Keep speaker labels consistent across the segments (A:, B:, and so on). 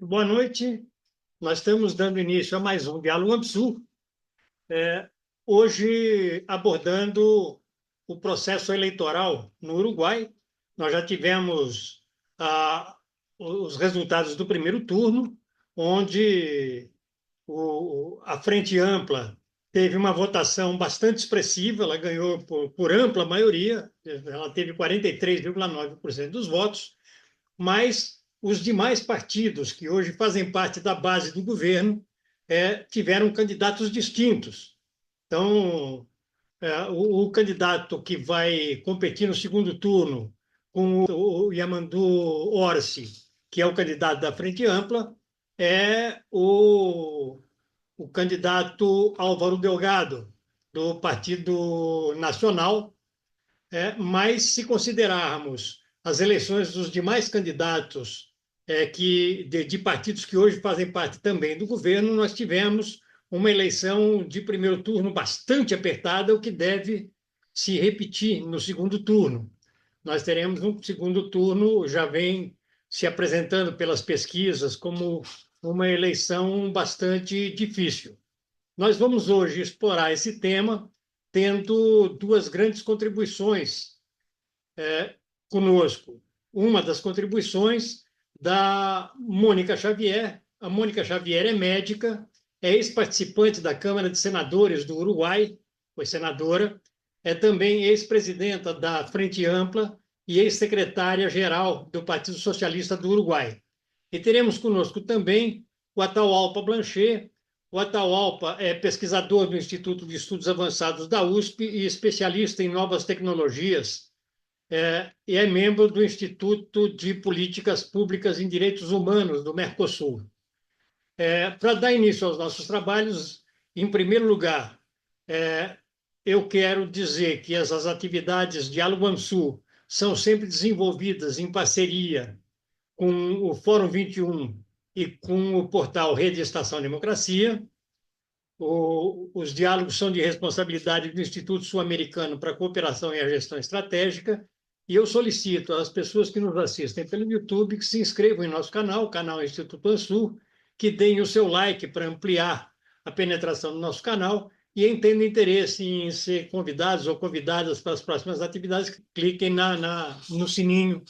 A: Boa noite. Nós estamos dando início a mais um Diálogo AMSU, hoje abordando o processo eleitoral no Uruguai. Nós já tivemos os resultados do primeiro turno, onde a Frente Ampla teve uma votação bastante expressiva, ela ganhou por ampla maioria, ela teve 43,9% dos votos, mas os demais partidos que hoje fazem parte da base do governo tiveram candidatos distintos. Então, o candidato que vai competir no segundo turno com o Yamandu Orsi, que é o candidato da Frente Ampla, é o candidato Álvaro Delgado, do Partido Nacional, mas se considerarmos as eleições dos demais candidatos de partidos que hoje fazem parte também do governo, nós tivemos uma eleição de primeiro turno bastante apertada, o que deve se repetir no segundo turno. Nós teremos um segundo turno, já vem se apresentando pelas pesquisas como uma eleição bastante difícil. Nós vamos hoje explorar esse tema tendo duas grandes contribuições conosco. Uma das contribuições da Mônica Xavier. A Mônica Xavier é médica, é ex-participante da Câmara de Senadores do Uruguai, foi senadora, é também ex-presidenta da Frente Ampla e ex-secretária-geral do Partido Socialista do Uruguai. E teremos conosco também o Atahualpa Blanchet. O Atahualpa é pesquisador do Instituto de Estudos Avançados da USP e especialista em novas tecnologias, e é membro do Instituto de Políticas Públicas em Direitos Humanos do Mercosul. Para dar início aos nossos trabalhos, em primeiro lugar, eu quero dizer que essas atividades de Diálogo AMSU são sempre desenvolvidas em parceria com o Fórum 21 e com o portal Rede Estação Democracia. Os diálogos são de responsabilidade do Instituto Sul-Americano para a Cooperação e a Gestão Estratégica, e eu solicito às pessoas que nos assistem pelo YouTube que se inscrevam em nosso canal, o canal Instituto AMSU, que deem o seu like para ampliar a penetração do nosso canal e entendam interesse em ser convidados ou convidadas para as próximas atividades, cliquem no sininho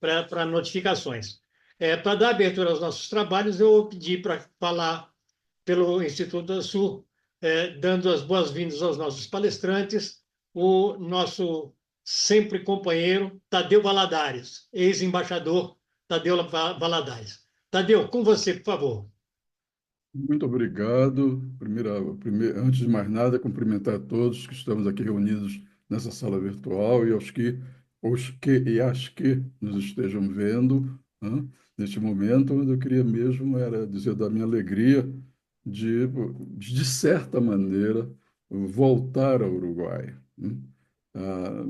A: para notificações. Para dar abertura aos nossos trabalhos, eu vou pedir para falar pelo Instituto AMSU, dando as boas-vindas aos nossos palestrantes, o nosso sempre companheiro Tadeu Valadares, ex-embaixador Tadeu Valadares. Tadeu, com você, por favor.
B: Muito obrigado. Antes de mais nada, cumprimentar a todos que estamos aqui reunidos nessa sala virtual e as que nos estejam vendo, né, neste momento, onde eu queria mesmo era dizer da minha alegria de certa maneira, voltar ao Uruguai, né? Ah,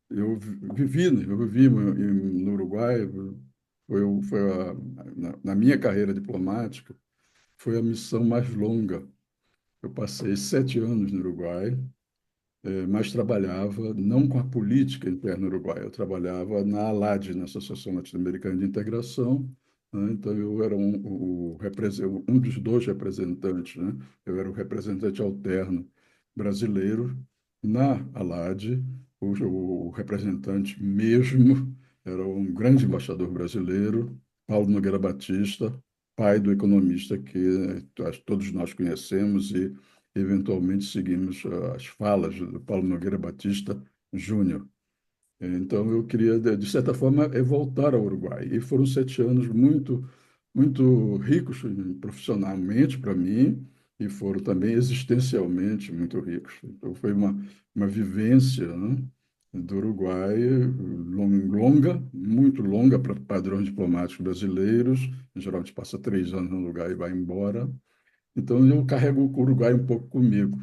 B: eu vivi no Uruguai, na minha carreira diplomática, foi a missão mais longa. Eu passei 7 anos no Uruguai, mas trabalhava não com a política interna uruguaia, eu trabalhava na ALAD, na Associação Latino-Americana de Integração, né? Então, eu era um dos dois representantes, né? Eu era o representante alterno brasileiro na ALAD, o representante mesmo era um grande embaixador brasileiro, Paulo Nogueira Batista, pai do economista que todos nós conhecemos e eventualmente seguimos as falas do Paulo Nogueira Batista Júnior. Então, eu queria, de certa forma, voltar ao Uruguai. E foram 7 anos muito ricos profissionalmente para mim e foram também existencialmente muito ricos. Então, foi uma vivência, né, do Uruguai longa, muito longa para padrões diplomáticos brasileiros. Geralmente passa 3 anos no lugar e vai embora. Então, eu carrego o Uruguai um pouco comigo.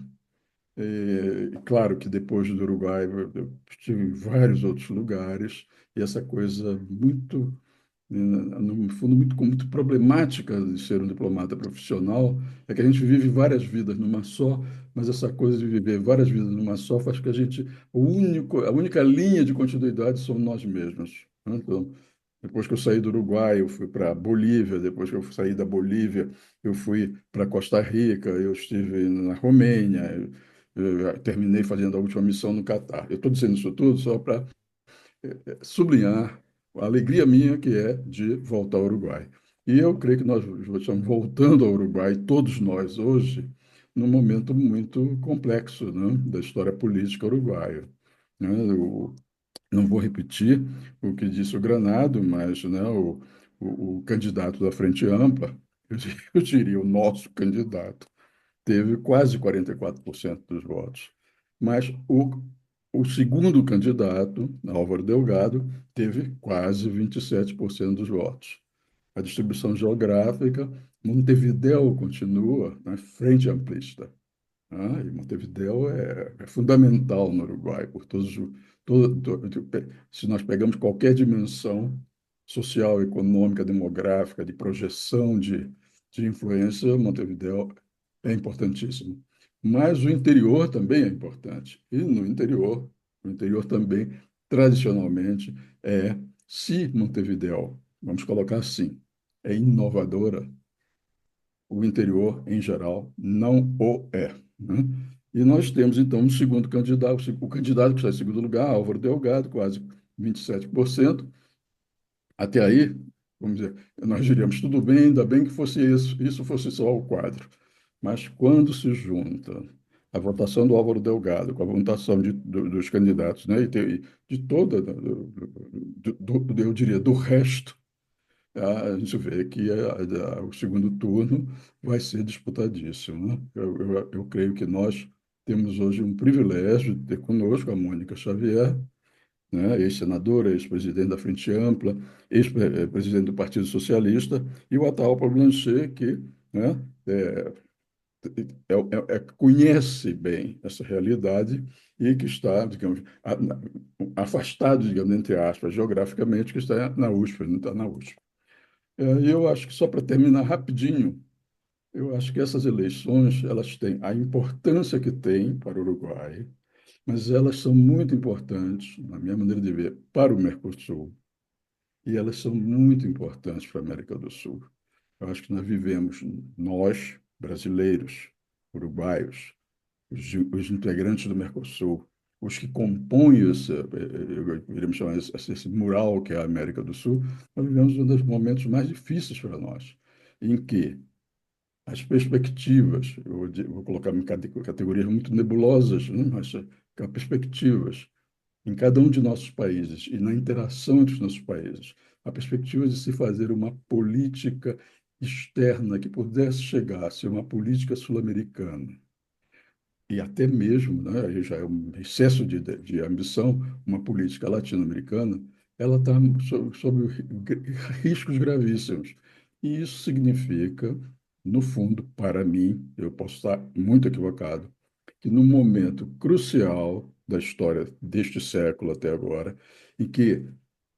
B: Claro que depois do Uruguai eu estive em vários outros lugares e essa coisa muito, no fundo, muito problemática de ser um diplomata profissional é que a gente vive várias vidas numa só, mas essa coisa de viver várias vidas numa só faz que a única linha de continuidade somos nós mesmos, né? Então, Depois que eu saí do Uruguai, eu fui para a Bolívia. Depois que eu saí da Bolívia, eu fui para Costa Rica. Eu estive na Romênia. Eu terminei fazendo a última missão no Catar. Eu estou dizendo isso tudo só para sublinhar a alegria minha que é de voltar ao Uruguai. E eu creio que nós estamos voltando ao Uruguai, todos nós hoje, num momento muito complexo, né, da história política uruguaia. Né? Eu não vou repetir o que disse o Granado, mas né, o candidato da Frente Ampla, eu diria o nosso candidato, teve quase 44% dos votos. Mas o segundo candidato, Álvaro Delgado, teve quase 27% dos votos. A distribuição geográfica, Montevidéu continua na frente amplista. E Montevidéu é fundamental no Uruguai, por se nós pegamos qualquer dimensão social, econômica, demográfica, de projeção de influência, Montevidéu é importantíssimo. Mas o interior também é importante. E no interior, o interior também, tradicionalmente, se Montevidéu, vamos colocar assim, é inovadora, o interior, em geral, não o é. Né? E nós temos, então, um segundo candidato, o candidato que está em segundo lugar, Álvaro Delgado, quase 27%. Até aí, vamos dizer, nós diríamos, tudo bem, ainda bem que fosse isso fosse só o quadro. Mas quando se junta a votação do Álvaro Delgado com a votação dos candidatos, né, de toda, eu diria, do resto, a gente vê que o segundo turno vai ser disputadíssimo. Né? Eu creio que nós temos hoje um privilégio de ter conosco a Mônica Xavier, né? Ex-senadora, ex-presidente da Frente Ampla, ex-presidente do Partido Socialista, e o Ataúpa Blanchet, que né, é, conhece bem essa realidade e que está, digamos, afastado, digamos, entre aspas, geograficamente, que está na USP, não está na USP. E eu acho que só para terminar rapidinho, eu acho que essas eleições elas têm a importância que têm para o Uruguai, mas elas são muito importantes, na minha maneira de ver, para o Mercosul e elas são muito importantes para a América do Sul. Eu acho que nós vivemos, nós, brasileiros, uruguaios, os integrantes do Mercosul, os que compõem eu iríamos chamar esse mural que é a América do Sul, nós vivemos um dos momentos mais difíceis para nós, em que as perspectivas, vou colocar em categorias muito nebulosas, né? Mas perspectivas em cada um de nossos países e na interação entre os nossos países, a perspectiva de se fazer uma política externa que pudesse chegar a ser uma política sul-americana e até mesmo, né, aí já é um excesso de ambição, uma política latino-americana, ela está sob riscos gravíssimos. E isso significa, no fundo, para mim, eu posso estar muito equivocado, que num momento crucial da história deste século até agora, em que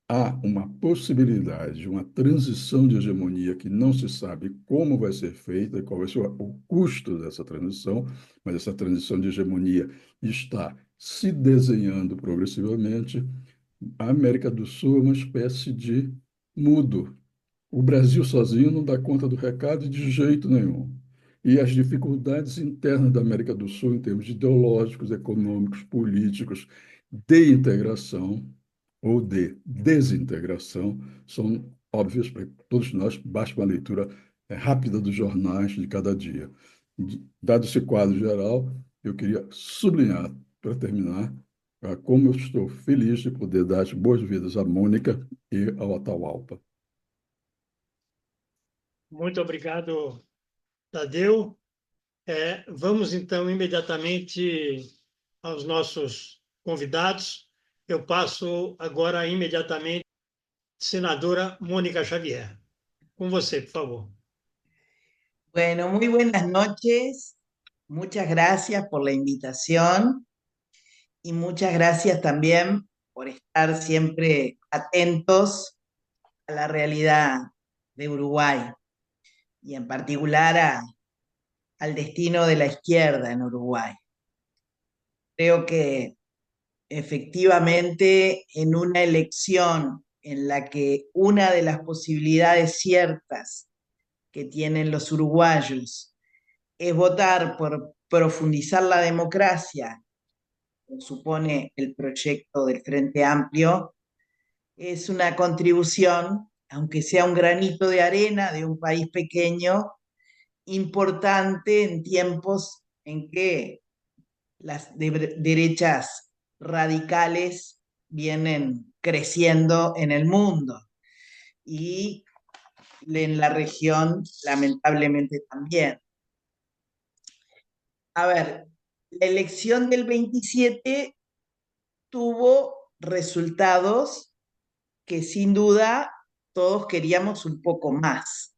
B: há uma possibilidade de uma transição de hegemonia que não se sabe como vai ser feita, qual vai ser o custo dessa transição, mas essa transição de hegemonia está se desenhando progressivamente. A América do Sul é uma espécie de mudo. O Brasil sozinho não dá conta do recado de jeito nenhum. E as dificuldades internas da América do Sul, em termos ideológicos, econômicos, políticos, de integração, ou de desintegração são óbvias para todos nós, basta uma leitura rápida dos jornais de cada dia. Dado esse quadro geral, eu queria sublinhar, para terminar, como eu estou feliz de poder dar as boas-vindas à Mônica e ao Atahualpa.
A: Muito obrigado, Tadeu. Vamos então imediatamente aos nossos convidados. Eu passo agora imediatamente à senadora Mônica Xavier. Com você, por favor.
C: Bueno, muy buenas noches. Muchas gracias por la invitación y muchas gracias también por estar siempre atentos a la realidad de Uruguay y en particular al destino de la izquierda en Uruguay. Creo que efectivamente en una elección en la que una de las posibilidades ciertas que tienen los uruguayos es votar por profundizar la democracia, como supone el proyecto del Frente Amplio, es una contribución, aunque sea un granito de arena de un país pequeño, importante en tiempos en que las derechas radicales vienen creciendo en el mundo y en la región lamentablemente también. A ver, la elección del 27 tuvo resultados que sin duda todos queríamos un poco más.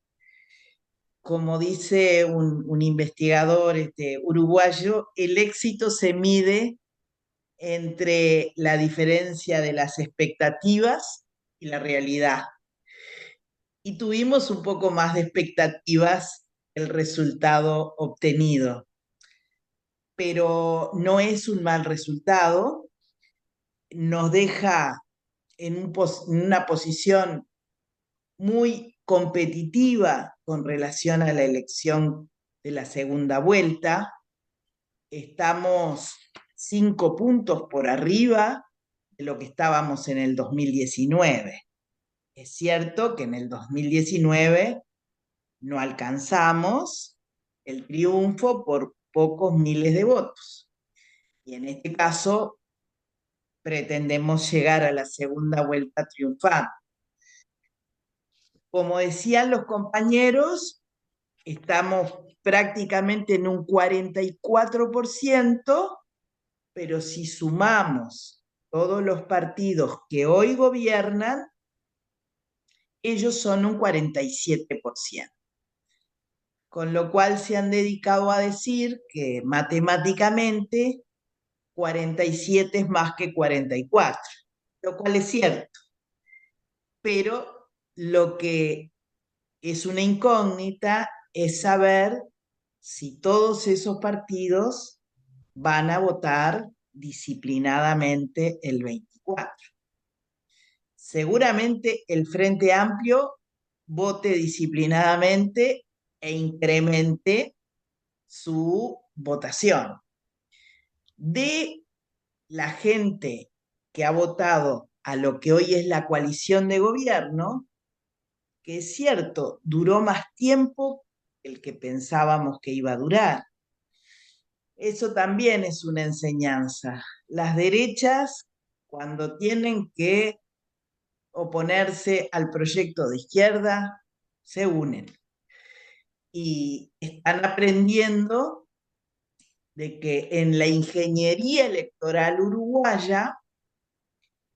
C: Como dice un investigador uruguayo, el éxito se mide entre la diferencia de las expectativas y la realidad. Y tuvimos un poco más de expectativas el resultado obtenido, pero no es un mal resultado, nos deja en una posición muy competitiva con relación a la elección de la segunda vuelta. Estamos 5 puntos por arriba de lo que estábamos en el 2019. Es cierto que en el 2019 no alcanzamos el triunfo por pocos miles de votos. Y en este caso pretendemos llegar a la segunda vuelta triunfando. Como decían los compañeros, estamos prácticamente en un 44%, pero si sumamos todos los partidos que hoy gobiernan, ellos son un 47%. Con lo cual se han dedicado a decir que matemáticamente 47 es más que 44, lo cual es cierto. Pero lo que es una incógnita es saber si todos esos partidos van a votar disciplinadamente el 24. Seguramente el Frente Amplio vote disciplinadamente e incremente su votación. De la gente que ha votado a lo que hoy es la coalición de gobierno, que es cierto, duró más tiempo que el que pensábamos que iba a durar. Eso también es una enseñanza. Las derechas, cuando tienen que oponerse al proyecto de izquierda, se unen. Y están aprendiendo de que en la ingeniería electoral uruguaya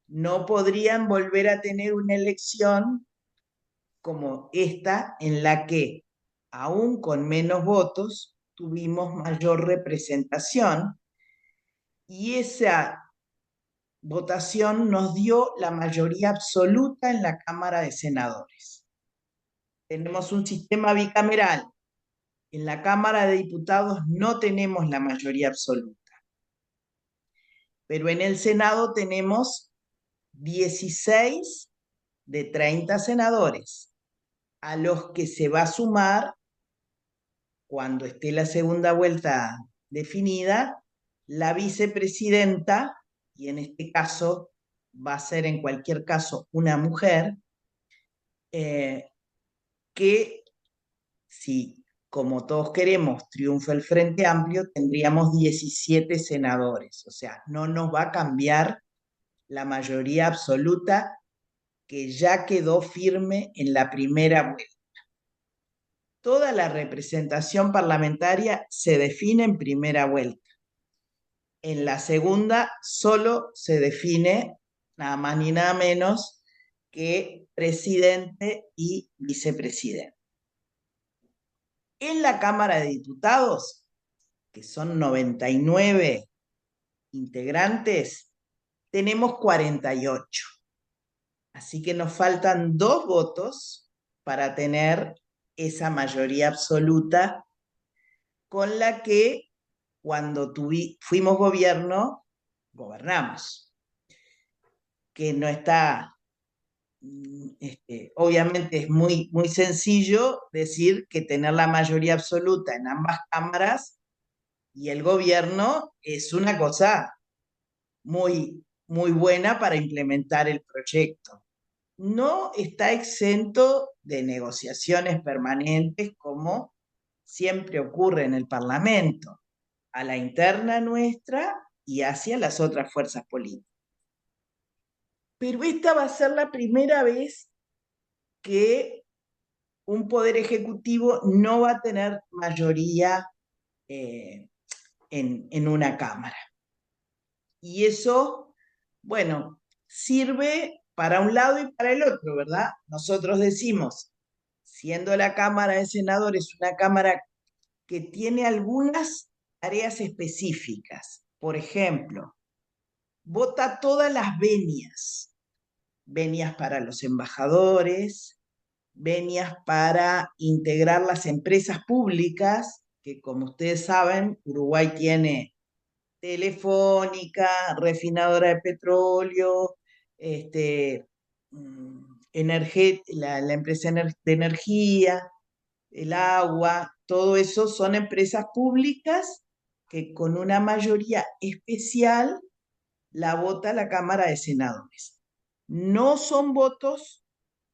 C: no podrían volver a tener una elección como esta, en la que, aún con menos votos, tuvimos mayor representación, y esa votación nos dio la mayoría absoluta en la Cámara de Senadores. Tenemos un sistema bicameral. En la Cámara de Diputados no tenemos la mayoría absoluta, pero en el Senado tenemos 16 de 30 senadores, a los que se va a sumar, cuando esté la segunda vuelta definida, la vicepresidenta, y en este caso va a ser en cualquier caso una mujer, que si, como todos queremos, triunfa el Frente Amplio, tendríamos 17 senadores. O sea, no nos va a cambiar la mayoría absoluta que ya quedó firme en la primera vuelta. Toda la representación parlamentaria se define en primera vuelta. En la segunda solo se define nada más ni nada menos que presidente y vicepresidente. En la Cámara de Diputados, que son 99 integrantes, tenemos 48. Así que nos faltan 2 votos para tener esa mayoría absoluta con la que, cuando fuimos gobierno, gobernamos. Que no está obviamente es muy, muy sencillo decir que tener la mayoría absoluta en ambas cámaras y el gobierno es una cosa muy, muy buena para implementar el proyecto. No está exento de negociaciones permanentes como siempre ocurre en el Parlamento, a la interna nuestra y hacia las otras fuerzas políticas. Pero esta va a ser la primera vez que un poder ejecutivo no va a tener mayoría en una cámara. Y eso, bueno, sirve para un lado y para el otro, ¿verdad? Nosotros decimos, siendo la Cámara de Senadores una cámara que tiene algunas tareas específicas. Por ejemplo, vota todas las venias para los embajadores, venias para integrar las empresas públicas, que como ustedes saben, Uruguay tiene Telefónica, refinadora de petróleo, la empresa de energía, el agua, todo eso son empresas públicas que con una mayoría especial la vota la Cámara de Senadores. No son votos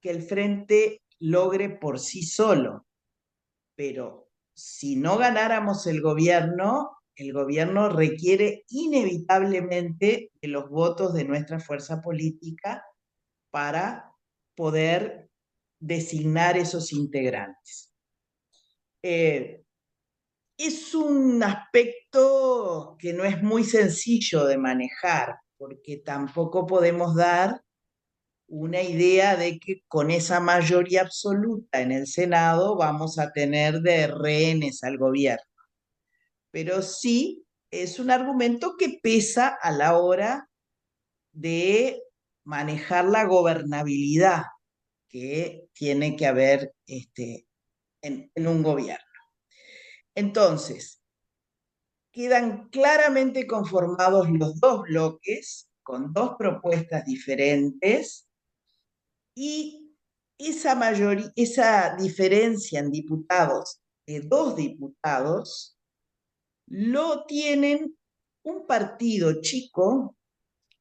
C: que el Frente logre por sí solo, pero si no ganáramos el gobierno requiere inevitablemente de los votos de nuestra fuerza política para poder designar esos integrantes. Es un aspecto que no es muy sencillo de manejar, porque tampoco podemos dar una idea de que con esa mayoría absoluta en el Senado vamos a tener de rehenes al gobierno. Pero sí es un argumento que pesa a la hora de manejar la gobernabilidad que tiene que haber en un gobierno. Entonces, quedan claramente conformados los dos bloques con dos propuestas diferentes y esa diferencia en diputados de 2 diputados lo tienen un partido chico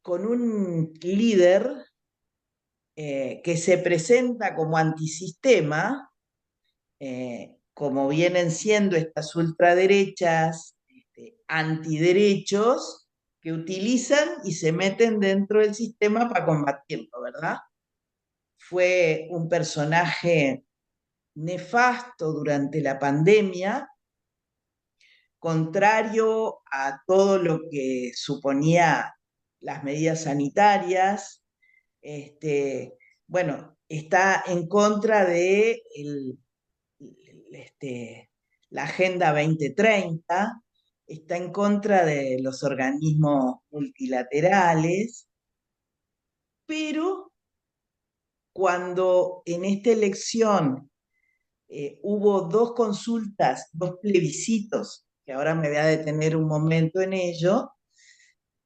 C: con un líder que se presenta como antisistema, como vienen siendo estas ultraderechas, antiderechos, que utilizan y se meten dentro del sistema para combatirlo, ¿verdad? Fue un personaje nefasto durante la pandemia, contrario a todo lo que suponía las medidas sanitarias. Bueno, está en contra de la Agenda 2030, está en contra de los organismos multilaterales, pero cuando en esta elección hubo 2 consultas, 2 plebiscitos, que ahora me voy a detener un momento en ello,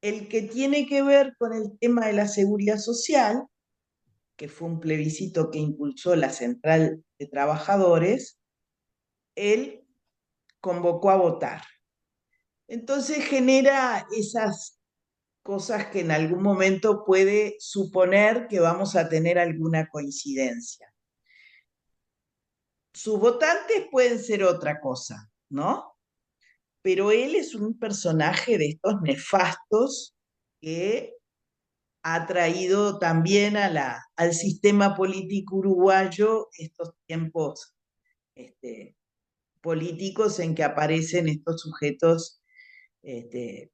C: el que tiene que ver con el tema de la seguridad social, que fue un plebiscito que impulsó la Central de Trabajadores, él convocó a votar. Entonces genera esas cosas que en algún momento puede suponer que vamos a tener alguna coincidencia. Sus votantes pueden ser otra cosa, ¿no? Pero él es un personaje de estos nefastos que ha traído también al sistema político uruguayo estos tiempos políticos en que aparecen estos sujetos que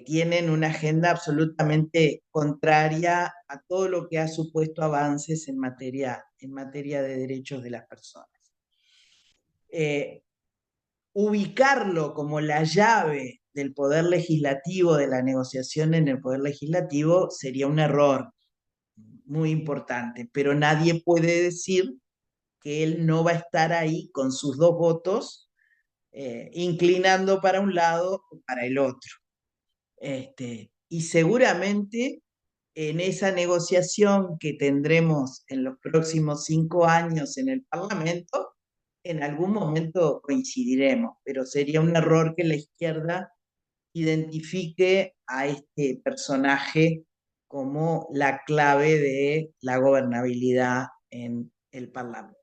C: tienen una agenda absolutamente contraria a todo lo que ha supuesto avances en materia de derechos de las personas. Ubicarlo como la llave del poder legislativo, de la negociación en el poder legislativo, sería un error muy importante, pero nadie puede decir que él no va a estar ahí con sus 2 votos, inclinando para un lado o para el otro. Y seguramente en esa negociación que tendremos en los próximos 5 años en el Parlamento, en algún momento coincidiremos, pero sería un error que la izquierda identifique a este personaje como la clave de la gobernabilidad en el Parlamento.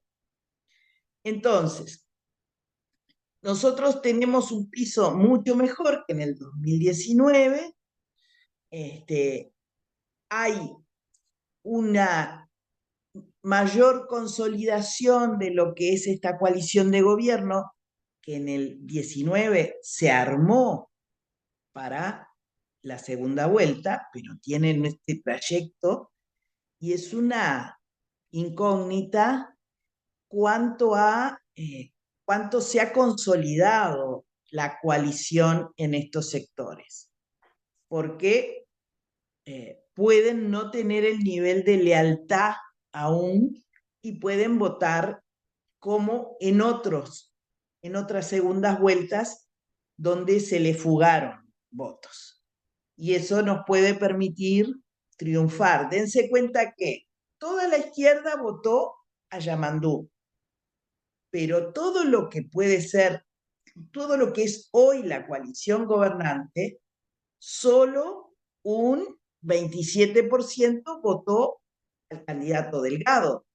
C: Entonces, nosotros tenemos un piso mucho mejor que en el 2019. Hay una mayor consolidación de lo que es esta coalición de gobierno que en el 19 se armó para la segunda vuelta, pero tienen este trayecto y es una incógnita cuánto se ha consolidado la coalición en estos sectores, porque pueden no tener el nivel de lealtad aún y pueden votar como en otras segundas vueltas donde se le fugaron votos. Y eso nos puede permitir triunfar. Dense cuenta que toda la izquierda votó a Yamandú, pero todo lo que puede ser, todo lo que es hoy la coalición gobernante, solo un 27% votó al candidato Delgado.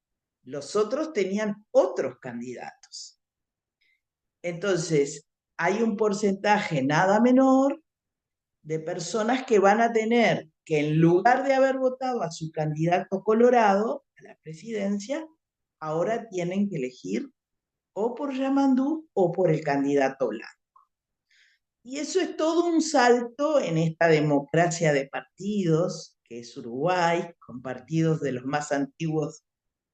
C: Los otros tenían otros candidatos. Entonces, hay un porcentaje nada menor de personas que van a tener que, en lugar de haber votado a su candidato colorado a la presidencia, ahora tienen que elegir o por Yamandú o por el candidato blanco. Y eso es todo un salto en esta democracia de partidos, que es Uruguay, con partidos de los más antiguos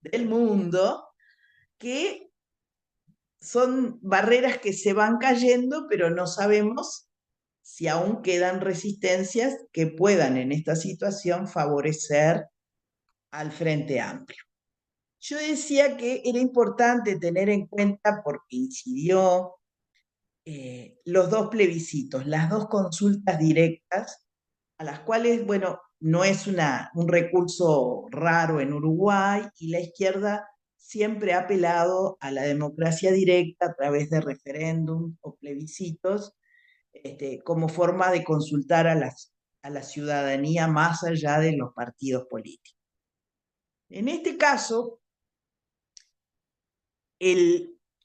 C: del mundo, que son barreras que se van cayendo, pero no sabemos si aún quedan resistencias que puedan en esta situación favorecer al Frente Amplio. Yo decía que era importante tener en cuenta, porque incidió los dos plebiscitos, las dos consultas directas, a las cuales, bueno, no es un recurso raro en Uruguay, y la izquierda siempre ha apelado a la democracia directa a través de referéndum o plebiscitos, como forma de consultar a la ciudadanía más allá de los partidos políticos. En este caso,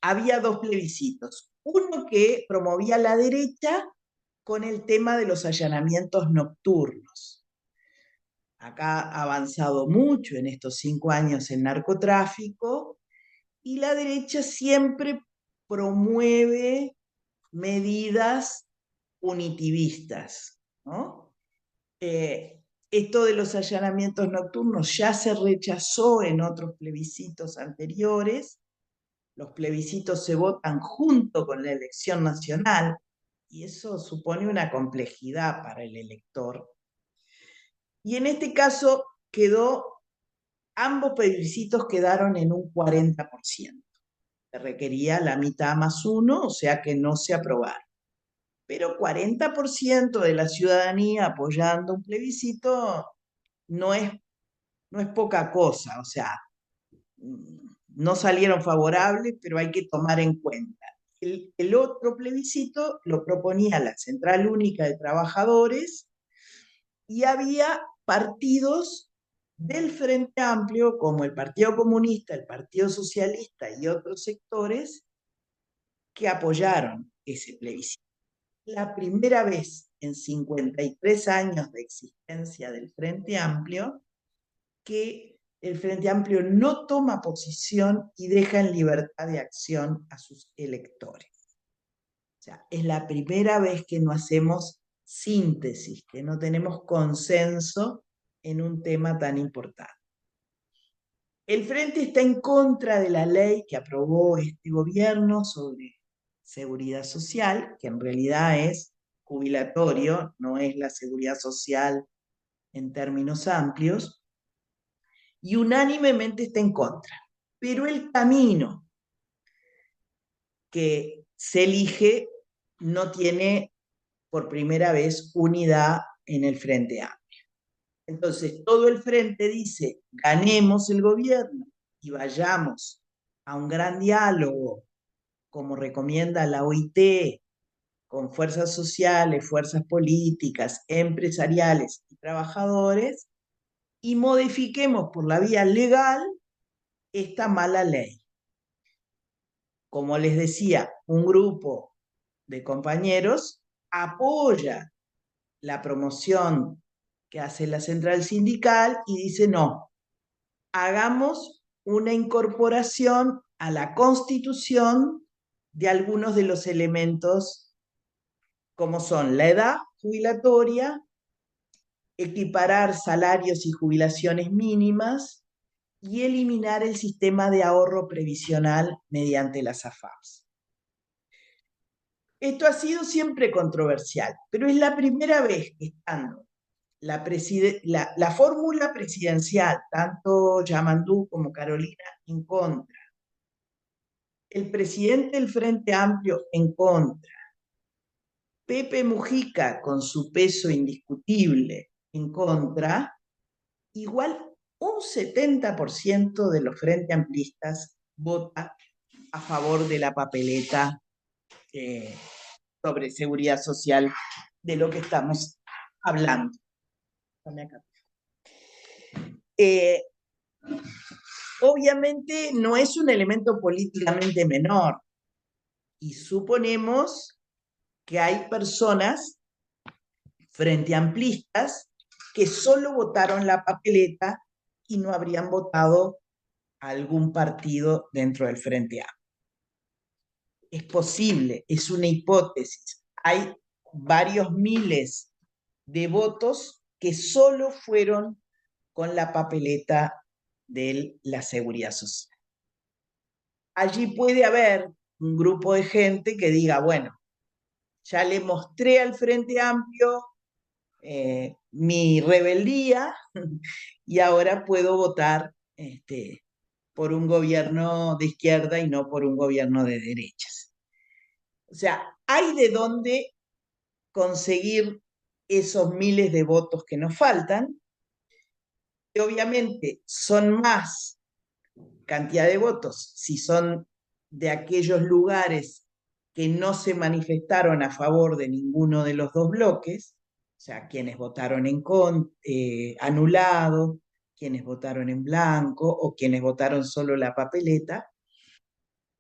C: había dos plebiscitos. Uno que promovía la derecha con el tema de los allanamientos nocturnos. Acá ha avanzado mucho en estos 5 años el narcotráfico, y la derecha siempre promueve medidas punitivistas, ¿no? Esto de los allanamientos nocturnos ya se rechazó en otros plebiscitos anteriores. Los plebiscitos se votan junto con la elección nacional, y eso supone una complejidad para el elector. Y en este caso ambos plebiscitos quedaron en un 40%. Se requería la mitad más uno, o sea que no se aprobaron. Pero 40% de la ciudadanía apoyando un plebiscito no es poca cosa, o sea, no salieron favorables, pero hay que tomar en cuenta. El otro plebiscito lo proponía la Central Única de Trabajadores, y había partidos del Frente Amplio, como el Partido Comunista, el Partido Socialista y otros sectores, que apoyaron ese plebiscito. La primera vez en 53 años de existencia del Frente Amplio que el Frente Amplio no toma posición y deja en libertad de acción a sus electores. O sea, es la primera vez que no hacemos síntesis, que no tenemos consenso en un tema tan importante. El Frente está en contra de la ley que aprobó este gobierno sobre seguridad social, que en realidad es jubilatorio, no es la seguridad social en términos amplios, y unánimemente está en contra. Pero el camino que se elige no tiene por primera vez unidad en el Frente Amplio. Entonces, todo el frente dice, ganemos el gobierno y vayamos a un gran diálogo, como recomienda la OIT, con fuerzas sociales, fuerzas políticas, empresariales y trabajadores, y modifiquemos por la vía legal esta mala ley. Como les decía, un grupo de compañeros apoya la promoción que hace la central sindical y dice, no, hagamos una incorporación a la Constitución de algunos de los elementos como son la edad jubilatoria, equiparar salarios y jubilaciones mínimas y eliminar el sistema de ahorro previsional mediante las AFAPs. Esto ha sido siempre controversial, pero es la primera vez que estando la fórmula presidencial, tanto Yamandú como Carolina en contra, el presidente del Frente Amplio en contra, Pepe Mujica con su peso indiscutible en contra, igual un 70% de los Frente Amplistas vota a favor de la papeleta sobre seguridad social de lo que estamos hablando. Obviamente no es un elemento políticamente menor y suponemos que hay personas frente amplistas que solo votaron la papeleta y no habrían votado a algún partido dentro del Frente Amplio. Es posible, es una hipótesis. Hay varios miles de votos que solo fueron con la papeleta de la seguridad social. Allí puede haber un grupo de gente que diga, bueno, ya le mostré al Frente Amplio mi rebeldía y ahora puedo votar por un gobierno de izquierda y no por un gobierno de derechas. O sea, hay de dónde conseguir esos miles de votos que nos faltan, que obviamente son más cantidad de votos si son de aquellos lugares que no se manifestaron a favor de ninguno de los dos bloques, o sea, quienes votaron anulado, quienes votaron en blanco o quienes votaron solo la papeleta,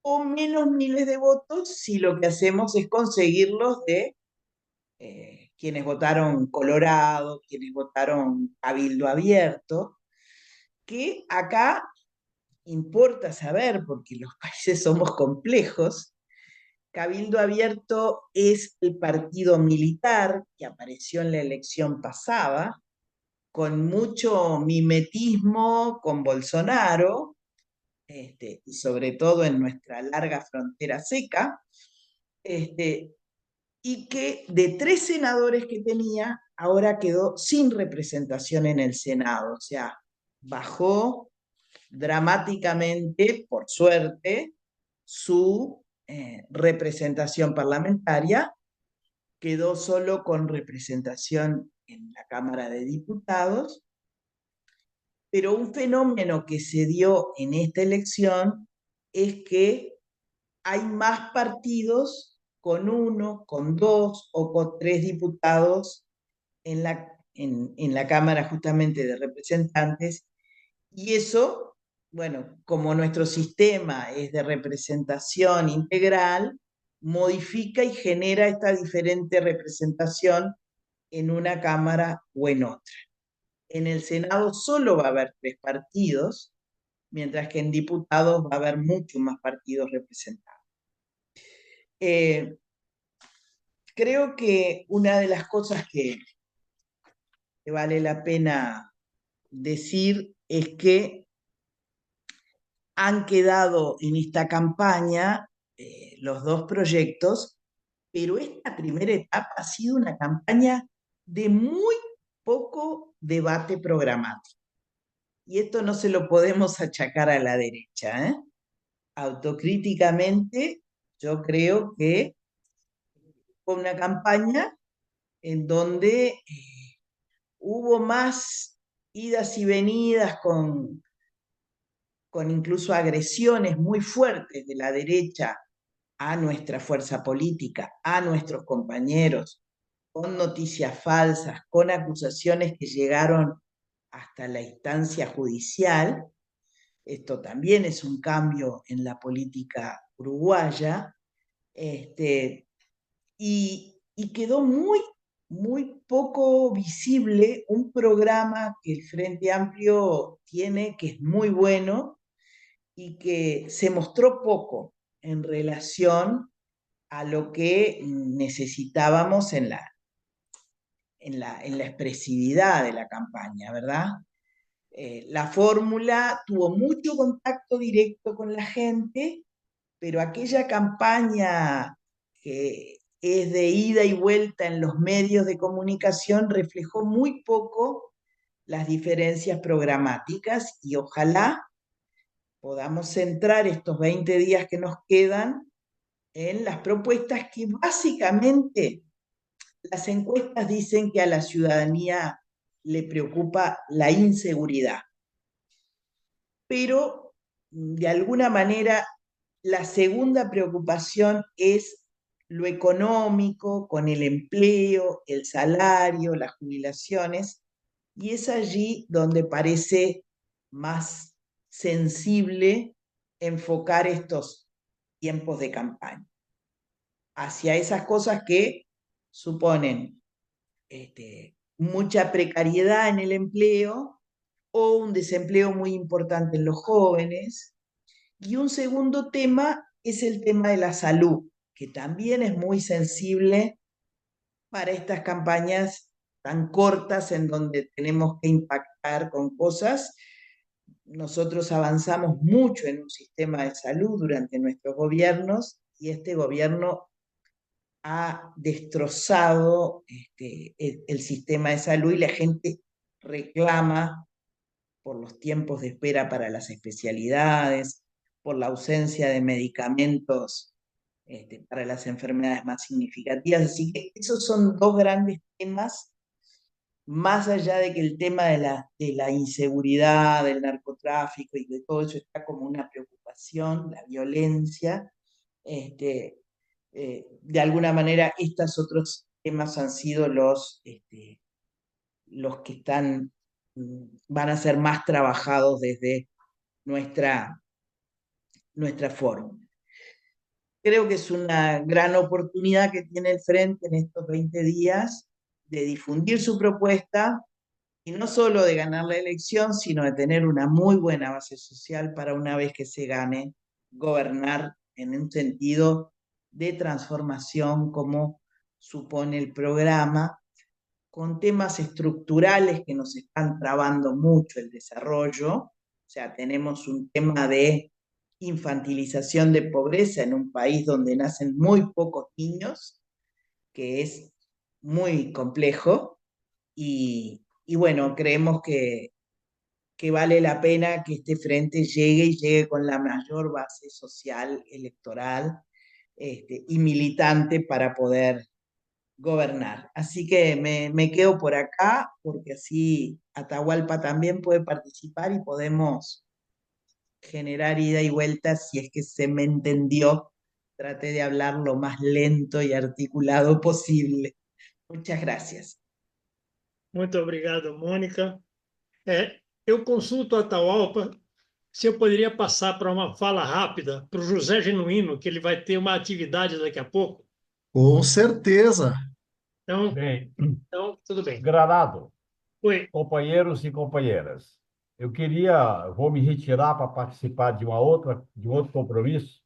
C: o menos miles de votos si lo que hacemos es conseguirlos de quienes votaron colorado, quienes votaron cabildo abierto, que acá importa saber, porque los países somos complejos. Cabildo Abierto es el partido militar que apareció en la elección pasada, con mucho mimetismo con Bolsonaro, y sobre todo en nuestra larga frontera seca, y que de 3 senadores que tenía, ahora quedó sin representación en el Senado, o sea, bajó dramáticamente, por suerte, su representación parlamentaria, quedó solo con representación en la Cámara de Diputados, pero un fenómeno que se dio en esta elección es que hay más partidos con 1, con 2 o con 3 diputados en la Cámara justamente de Representantes, y eso, bueno, como nuestro sistema es de representación integral, modifica y genera esta diferente representación en una Cámara o en otra. En el Senado solo va a haber 3 partidos, mientras que en diputados va a haber muchos más partidos representados. Creo que una de las cosas que vale la pena decir es que han quedado en esta campaña los 2 proyectos, pero esta primera etapa ha sido una campaña de muy poco debate programático. Y esto no se lo podemos achacar a la derecha, ¿eh? Autocríticamente, yo creo que fue una campaña en donde hubo más idas y venidas con incluso agresiones muy fuertes de la derecha a nuestra fuerza política, a nuestros compañeros, con noticias falsas, con acusaciones que llegaron hasta la instancia judicial. Esto también es un cambio en la política uruguaya. Y quedó muy poco visible un programa que el Frente Amplio tiene, que es muy bueno y que se mostró poco en relación a lo que necesitábamos en la expresividad de la campaña, ¿verdad? La fórmula tuvo mucho contacto directo con la gente, pero aquella campaña que es de ida y vuelta en los medios de comunicación reflejó muy poco las diferencias programáticas y ojalá podamos centrar estos 20 días que nos quedan en las propuestas que básicamente las encuestas dicen que a la ciudadanía le preocupa la inseguridad, pero de alguna manera la segunda preocupación es lo económico, con el empleo, el salario, las jubilaciones, y es allí donde parece más sensible enfocar estos tiempos de campaña, hacia esas cosas que suponen mucha precariedad en el empleo o un desempleo muy importante en los jóvenes. Y un segundo tema es el tema de la salud, que también es muy sensible para estas campañas tan cortas en donde tenemos que impactar con cosas. Nosotros avanzamos mucho en un sistema de salud durante nuestros gobiernos y este gobierno ha destrozado el sistema de salud y la gente reclama por los tiempos de espera para las especialidades, por la ausencia de medicamentos para las enfermedades más significativas. Así que esos son dos grandes temas, más allá de que el tema de la inseguridad, del narcotráfico y de todo eso está como una preocupación, la violencia. De alguna manera, estos otros temas han sido los que van a ser más trabajados desde nuestra fórmula. Creo que es una gran oportunidad que tiene el Frente en estos 20 días de difundir su propuesta y no solo de ganar la elección, sino de tener una muy buena base social para una vez que se gane, gobernar en un sentido de transformación como supone el programa, con temas estructurales que nos están trabando mucho el desarrollo. O sea, tenemos un tema de infantilización de pobreza en un país donde nacen muy pocos niños, que es muy complejo, y bueno, creemos que vale la pena que este frente llegue y llegue con la mayor base social, electoral y militante para poder gobernar. Así que me quedo por acá porque así Atahualpa también puede participar y podemos generar ida y vuelta si es que se me entendió. Traté de hablar lo más lento y articulado posible. Muchas gracias.
A: Muito obrigado, Mônica. Eu consulto a Atahualpa se eu poderia passar para uma fala rápida para o José Genuíno, que ele vai ter uma atividade daqui a pouco.
D: Com certeza.
A: Então,
E: Bem,
A: tudo bem.
E: Granado,
A: Oi.
E: companheiros e companheiras, vou me retirar para participar de um outro compromisso,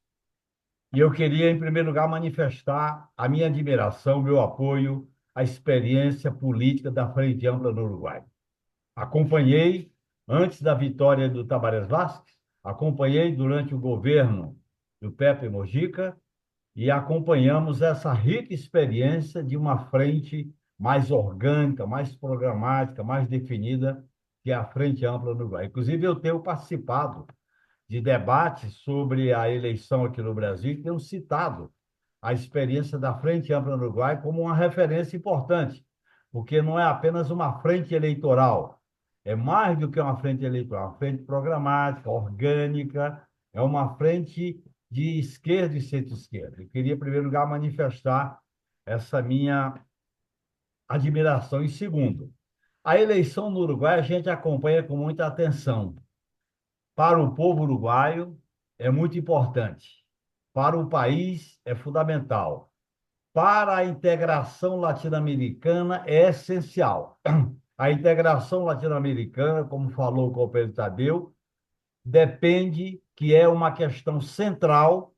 E: e eu queria, em primeiro lugar, manifestar a minha admiração, meu apoio à experiência política da Frente Ampla no Uruguai. Acompanhei, antes da vitória do Tabaré Vázquez, acompanhei durante o governo do Pepe Mujica e acompanhamos essa rica experiência de uma frente mais orgânica, mais programática, mais definida, que é a Frente Ampla no Uruguai. Inclusive, eu tenho participado de debates sobre a eleição aqui no Brasil e tenho citado a experiência da Frente Ampla no Uruguai como uma referência importante, porque não é apenas uma frente eleitoral, é mais do que uma frente eleitoral, é uma frente programática, orgânica, é uma frente de esquerda e centro-esquerda. Eu queria, em primeiro lugar, manifestar essa minha admiração. Em segundo, a eleição no Uruguai a gente acompanha com muita atenção. Para o povo uruguaio, é muito importante. Para o país, é fundamental. Para a integração latino-americana, é essencial. A integração latino-americana, como falou o companheiro Tadeu, depende que é uma questão central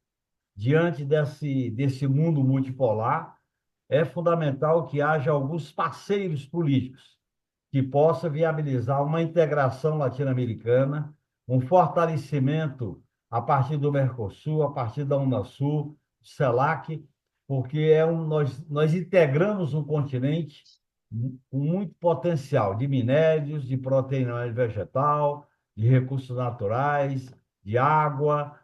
E: diante desse mundo multipolar. É fundamental que haja alguns parceiros políticos que possa viabilizar uma integração latino-americana, um fortalecimento a partir do Mercosul, a partir da Unasul, CELAC, porque nós integramos um continente com muito potencial de minérios, de proteína vegetal, de recursos naturais, de água,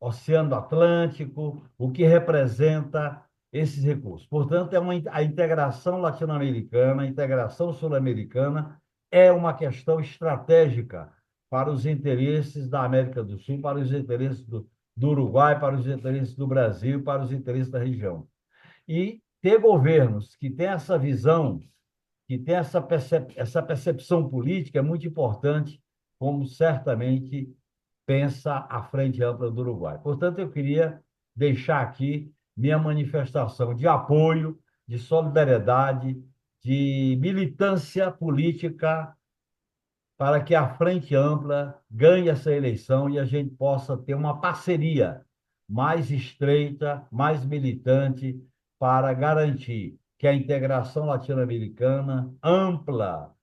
E: Oceano Atlântico, o que representa esses recursos. Portanto, a integração latino-americana, a integração sul-americana é uma questão estratégica para os interesses da América do Sul, para os interesses do Uruguai, para os interesses do Brasil, para os interesses da região. E ter governos que têm essa visão, que têm essa percepção política é muito importante, como certamente pensa a Frente Ampla do Uruguai. Portanto, eu queria deixar aqui minha manifestação de apoio, de solidariedade, de militância política para que a Frente Ampla ganhe essa eleição e a gente possa ter uma parceria mais estreita, mais militante, para garantir que a integração latino-americana ampla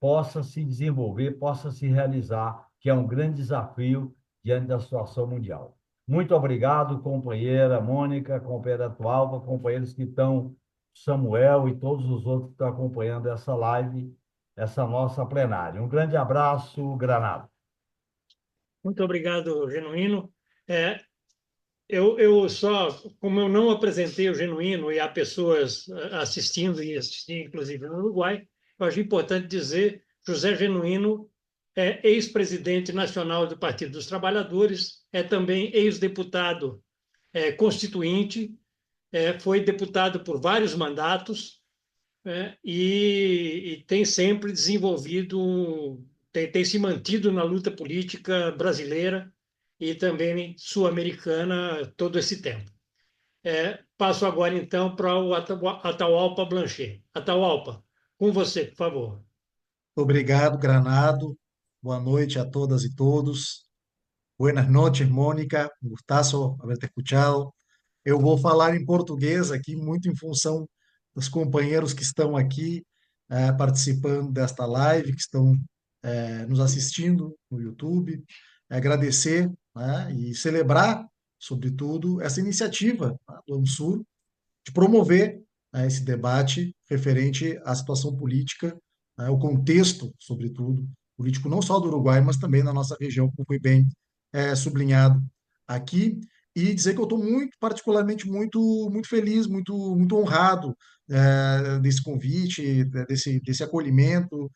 E: possa se desenvolver, possa se realizar, que é um grande desafio diante da situação mundial. Muito obrigado, companheira Mônica, companheira Atualpa, companheiros que estão, Samuel e todos os outros que estão acompanhando essa live, essa nossa plenária. Um grande abraço, Granado.
A: Muito obrigado, Genuíno. Eu só, como eu não apresentei o Genuíno e há pessoas assistindo e assistindo, inclusive no Uruguai, eu acho importante dizer José Genuíno é ex-presidente nacional do Partido dos Trabalhadores, é também ex-deputado constituinte, foi deputado por vários mandatos e tem sempre desenvolvido, tem se mantido na luta política brasileira e também sul-americana todo esse tempo. Passo agora, então, para o Atahualpa Blanchet. Atahualpa, com você, por favor.
D: Obrigado, Granado. Boa noite a todas e todos. Buenas noches, Mônica. Um gustazo haberte escuchado. Eu vou falar em português aqui, muito em função dos companheiros que estão aqui participando desta live, que estão nos assistindo no YouTube. Agradecer, né, e celebrar, sobretudo, essa iniciativa, tá, do ANSUR de promover, né, esse debate referente à situação política, né, o contexto, sobretudo, político não só do Uruguai, mas também na nossa região, como foi bem sublinhado aqui, e dizer que eu estou muito, particularmente muito feliz, muito honrado desse convite, desse acolhimento,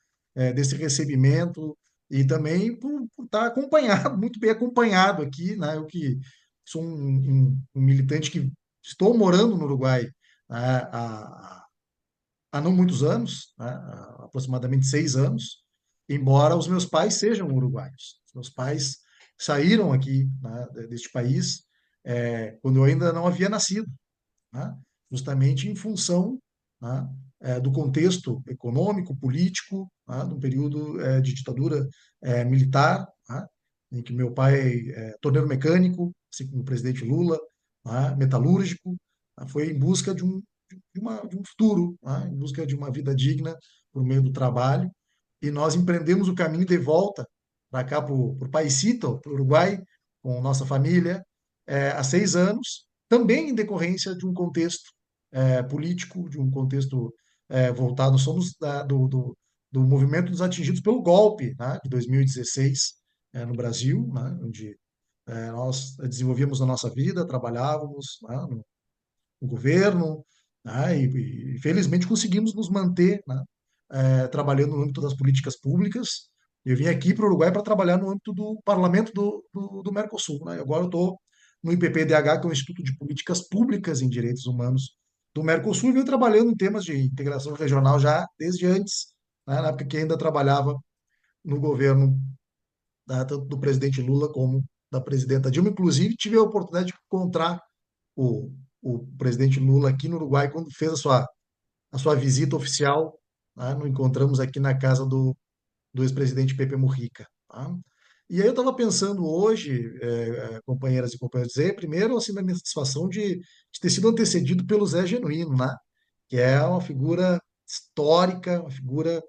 D: desse recebimento, e também por estar acompanhado, muito bem acompanhado aqui, né? Eu que sou um militante que estou morando no Uruguai há não muitos anos, né, há aproximadamente 6 anos, embora os meus pais sejam uruguaios. Os meus pais saíram aqui, né, deste país quando eu ainda não havia nascido, né, justamente em função, né, do contexto econômico, político, né, de um período de ditadura militar, né, em que meu pai torneiro mecânico, assim como o presidente Lula, né, metalúrgico, né, foi em busca de um futuro, né, em busca de uma vida digna por meio do trabalho, e nós empreendemos o caminho de volta para cá, para o Paisito, para o Uruguai, com nossa família, há 6 anos, também em decorrência de um contexto político, de um contexto voltado, somos do movimento dos atingidos pelo golpe, né, de 2016 no Brasil, né, onde nós desenvolvíamos a nossa vida, trabalhávamos, né, no governo, né, e felizmente conseguimos nos manter, né, trabalhando no âmbito das políticas públicas. Eu vim aqui para o Uruguai para trabalhar no âmbito do parlamento do Mercosul, né? Agora eu estou no IPPDH, que é o Instituto de Políticas Públicas em Direitos Humanos do Mercosul, e venho trabalhando em temas de integração regional já desde antes, né? Na época que ainda trabalhava no governo, né, tanto do presidente Lula como da presidenta Dilma. Inclusive, tive a oportunidade de encontrar o, o presidente Lula aqui no Uruguai quando fez a sua visita oficial, né? Nos encontramos aqui na casa do ex-presidente Pepe Mujica, tá? E aí eu estava pensando hoje, companheiras e companheiros, dizer, primeiro, assim, da minha satisfação de ter sido antecedido pelo Zé Genuíno, né? Que é uma figura histórica, uma figura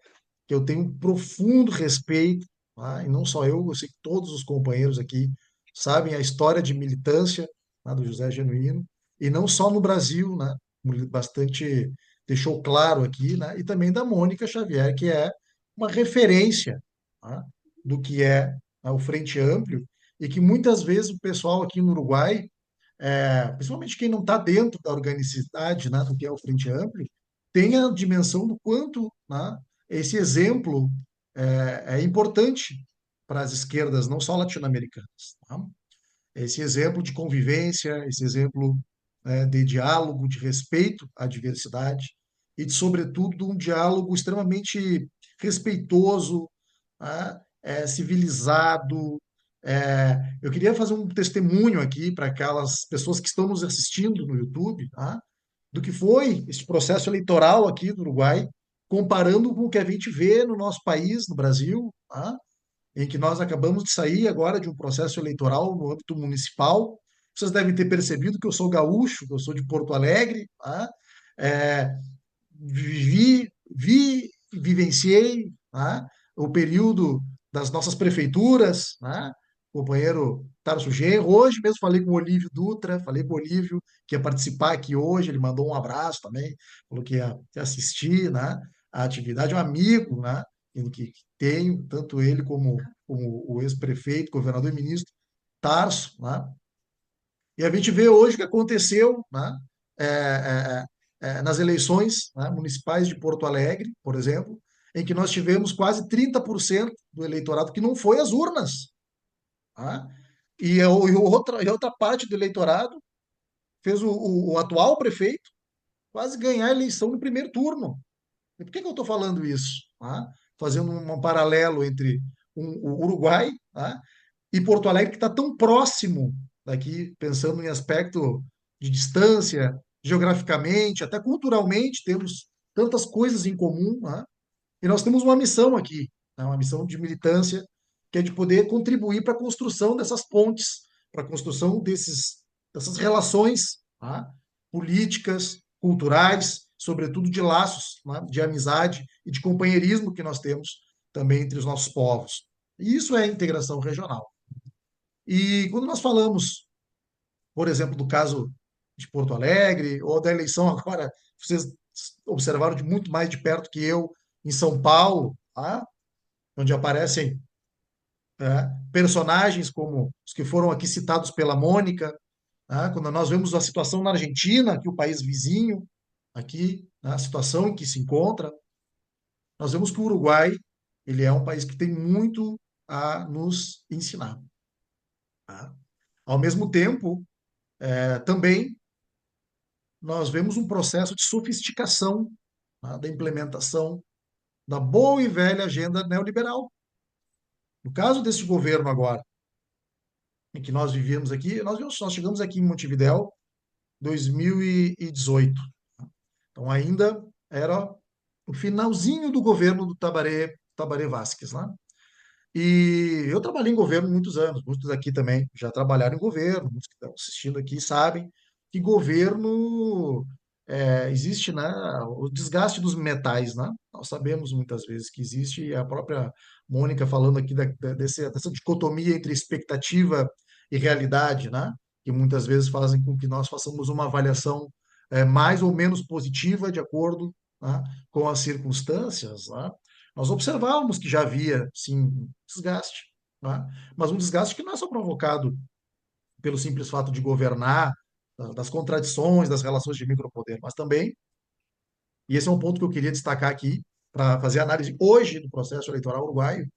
D: que eu tenho um profundo respeito, tá? E não só eu sei que todos os companheiros aqui sabem a história de militância, né, do José Genuíno, e não só no Brasil, né? Bastante deixou claro aqui, né? E também da Mônica Xavier, que é uma referência, tá, do que é, né, o Frente Amplio, e que muitas vezes o pessoal aqui no Uruguai, principalmente quem não está dentro da organicidade, né, do que é o Frente Amplio, tem a dimensão do quanto, né, esse exemplo é importante para as esquerdas, não só latino-americanas, tá? Esse exemplo de convivência, esse exemplo, de diálogo, de respeito à diversidade e, sobretudo, de um diálogo extremamente respeitoso, tá? Civilizado. Eu queria fazer um testemunho aqui para aquelas pessoas que estão nos assistindo no YouTube, tá? Do que foi esse processo eleitoral aqui do Uruguai, comparando com o que a gente vê no nosso país, no Brasil, tá? Em que nós acabamos de sair agora de um processo eleitoral no âmbito municipal. Vocês devem ter percebido que eu sou gaúcho, que eu sou de Porto Alegre, tá? É, vivenciei, tá, o período das nossas prefeituras, tá? O companheiro Tarso Genro. Hoje mesmo falei com o Olívio Dutra, falei com o Olívio que ia participar aqui hoje, ele mandou um abraço também, falou que ia assistir, né, a atividade, um amigo, né, que tenho, tanto ele como o ex-prefeito, governador e ministro Tarso, né? E a gente vê hoje o que aconteceu, né, é, é, nas eleições, né, municipais de Porto Alegre, por exemplo, em que nós tivemos quase 30% do eleitorado que não foi às urnas, tá? E outra parte do eleitorado fez o atual prefeito quase ganhar a eleição no primeiro turno. E por que eu estou falando isso? Tá? Fazendo um paralelo entre o Uruguai, tá, e Porto Alegre, que está tão próximo daqui, pensando em aspecto de distância, geograficamente, até culturalmente, temos tantas coisas em comum, tá? E nós temos uma missão aqui, tá? Uma missão de militância, que é de poder contribuir para a construção dessas pontes, para a construção dessas relações, tá, políticas, culturais, sobretudo de laços, né, de amizade e de companheirismo que nós temos também entre os nossos povos. E isso é integração regional. E quando nós falamos, por exemplo, do caso de Porto Alegre, ou da eleição agora, vocês observaram de muito mais de perto que eu, em São Paulo, tá? Onde aparecem, personagens como os que foram aqui citados pela Mônica, tá? Quando nós vemos a situação na Argentina, que é o país vizinho, aqui, né, a situação em que se encontra, nós vemos que o Uruguai ele é um país que tem muito a nos ensinar, tá? Ao mesmo tempo, também nós vemos um processo de sofisticação, tá, da implementação da boa e velha agenda neoliberal. No caso desse governo agora, em que nós vivíamos aqui, nós chegamos aqui em Montevidéu em 2018. Então ainda era o finalzinho do governo do Tabaré Vázquez, né? E eu trabalhei em governo muitos anos, muitos aqui também já trabalharam em governo, muitos que estão assistindo aqui sabem que governo, existe, né, o desgaste dos metais, né? Nós sabemos muitas vezes que existe, e a própria Mônica falando aqui dessa dicotomia entre expectativa e realidade, né? Que muitas vezes fazem com que nós façamos uma avaliação, mais ou menos positiva de acordo, né, com as circunstâncias, né? Nós observávamos que já havia, sim, desgaste, tá? Mas um desgaste que não é só provocado pelo simples fato de governar, das contradições, das relações de micropoder, mas também, e esse é um ponto que eu queria destacar aqui, para fazer análise hoje do processo eleitoral uruguaio,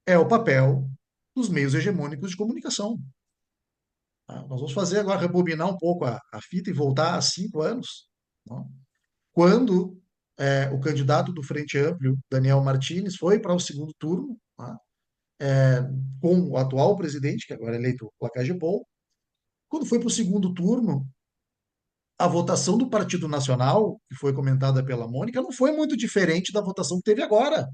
D: é o papel dos meios hegemônicos de comunicação. Tá? Nós vamos fazer agora, rebobinar um pouco a fita e voltar há 5 anos, né? Quando o candidato do Frente Amplio, Daniel Martins, foi para o segundo turno, tá? Com o atual presidente, que agora é eleito Lacagepol. Quando foi para o segundo turno, a votação do Partido Nacional, que foi comentada pela Mônica, não foi muito diferente da votação que teve agora.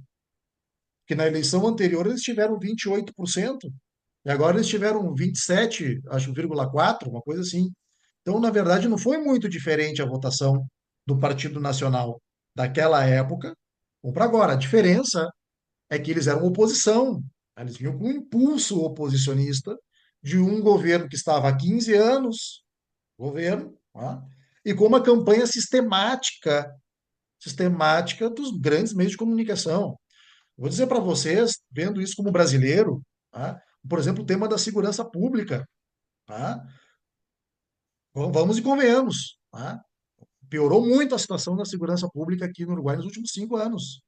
D: Que na eleição anterior eles tiveram 28%, e agora eles tiveram 27, acho, 0,4, uma coisa assim. Então, na verdade, não foi muito diferente a votação do Partido Nacional daquela época ou para agora. A diferença é que eles eram oposição. Eles vinham com um impulso oposicionista de um governo que estava há 15 anos, governo, tá? E com uma campanha sistemática dos grandes meios de comunicação. Vou dizer para vocês, vendo isso como brasileiro, tá? Por exemplo, o tema da segurança pública. Tá? Vamos e convenhamos. Tá? Piorou muito a situação da segurança pública aqui no Uruguai nos últimos 5 anos.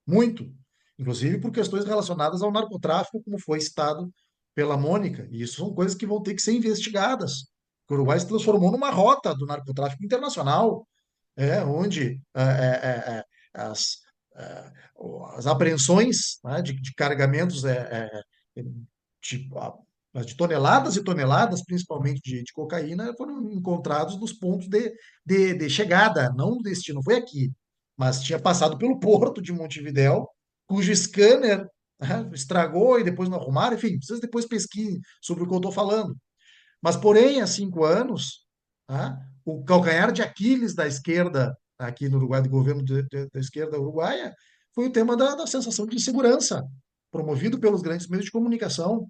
D: Muito. Inclusive por questões relacionadas ao narcotráfico, como foi citado pela Mônica. E isso são coisas que vão ter que ser investigadas. O Uruguai se transformou numa rota do narcotráfico internacional, onde as, é, as apreensões, né, de carregamentos de, de toneladas e toneladas, principalmente de cocaína, foram encontrados nos pontos de chegada, não no destino, não foi aqui, mas tinha passado pelo porto de Montevidéu, cujo scanner, né, estragou e depois não arrumaram, enfim, vocês depois pesquisem sobre o que eu estou falando. Mas, porém, há 5 anos, tá, o calcanhar de Aquiles da esquerda aqui no Uruguai, do governo da esquerda uruguaia, foi o tema da sensação de insegurança, promovido pelos grandes meios de comunicação.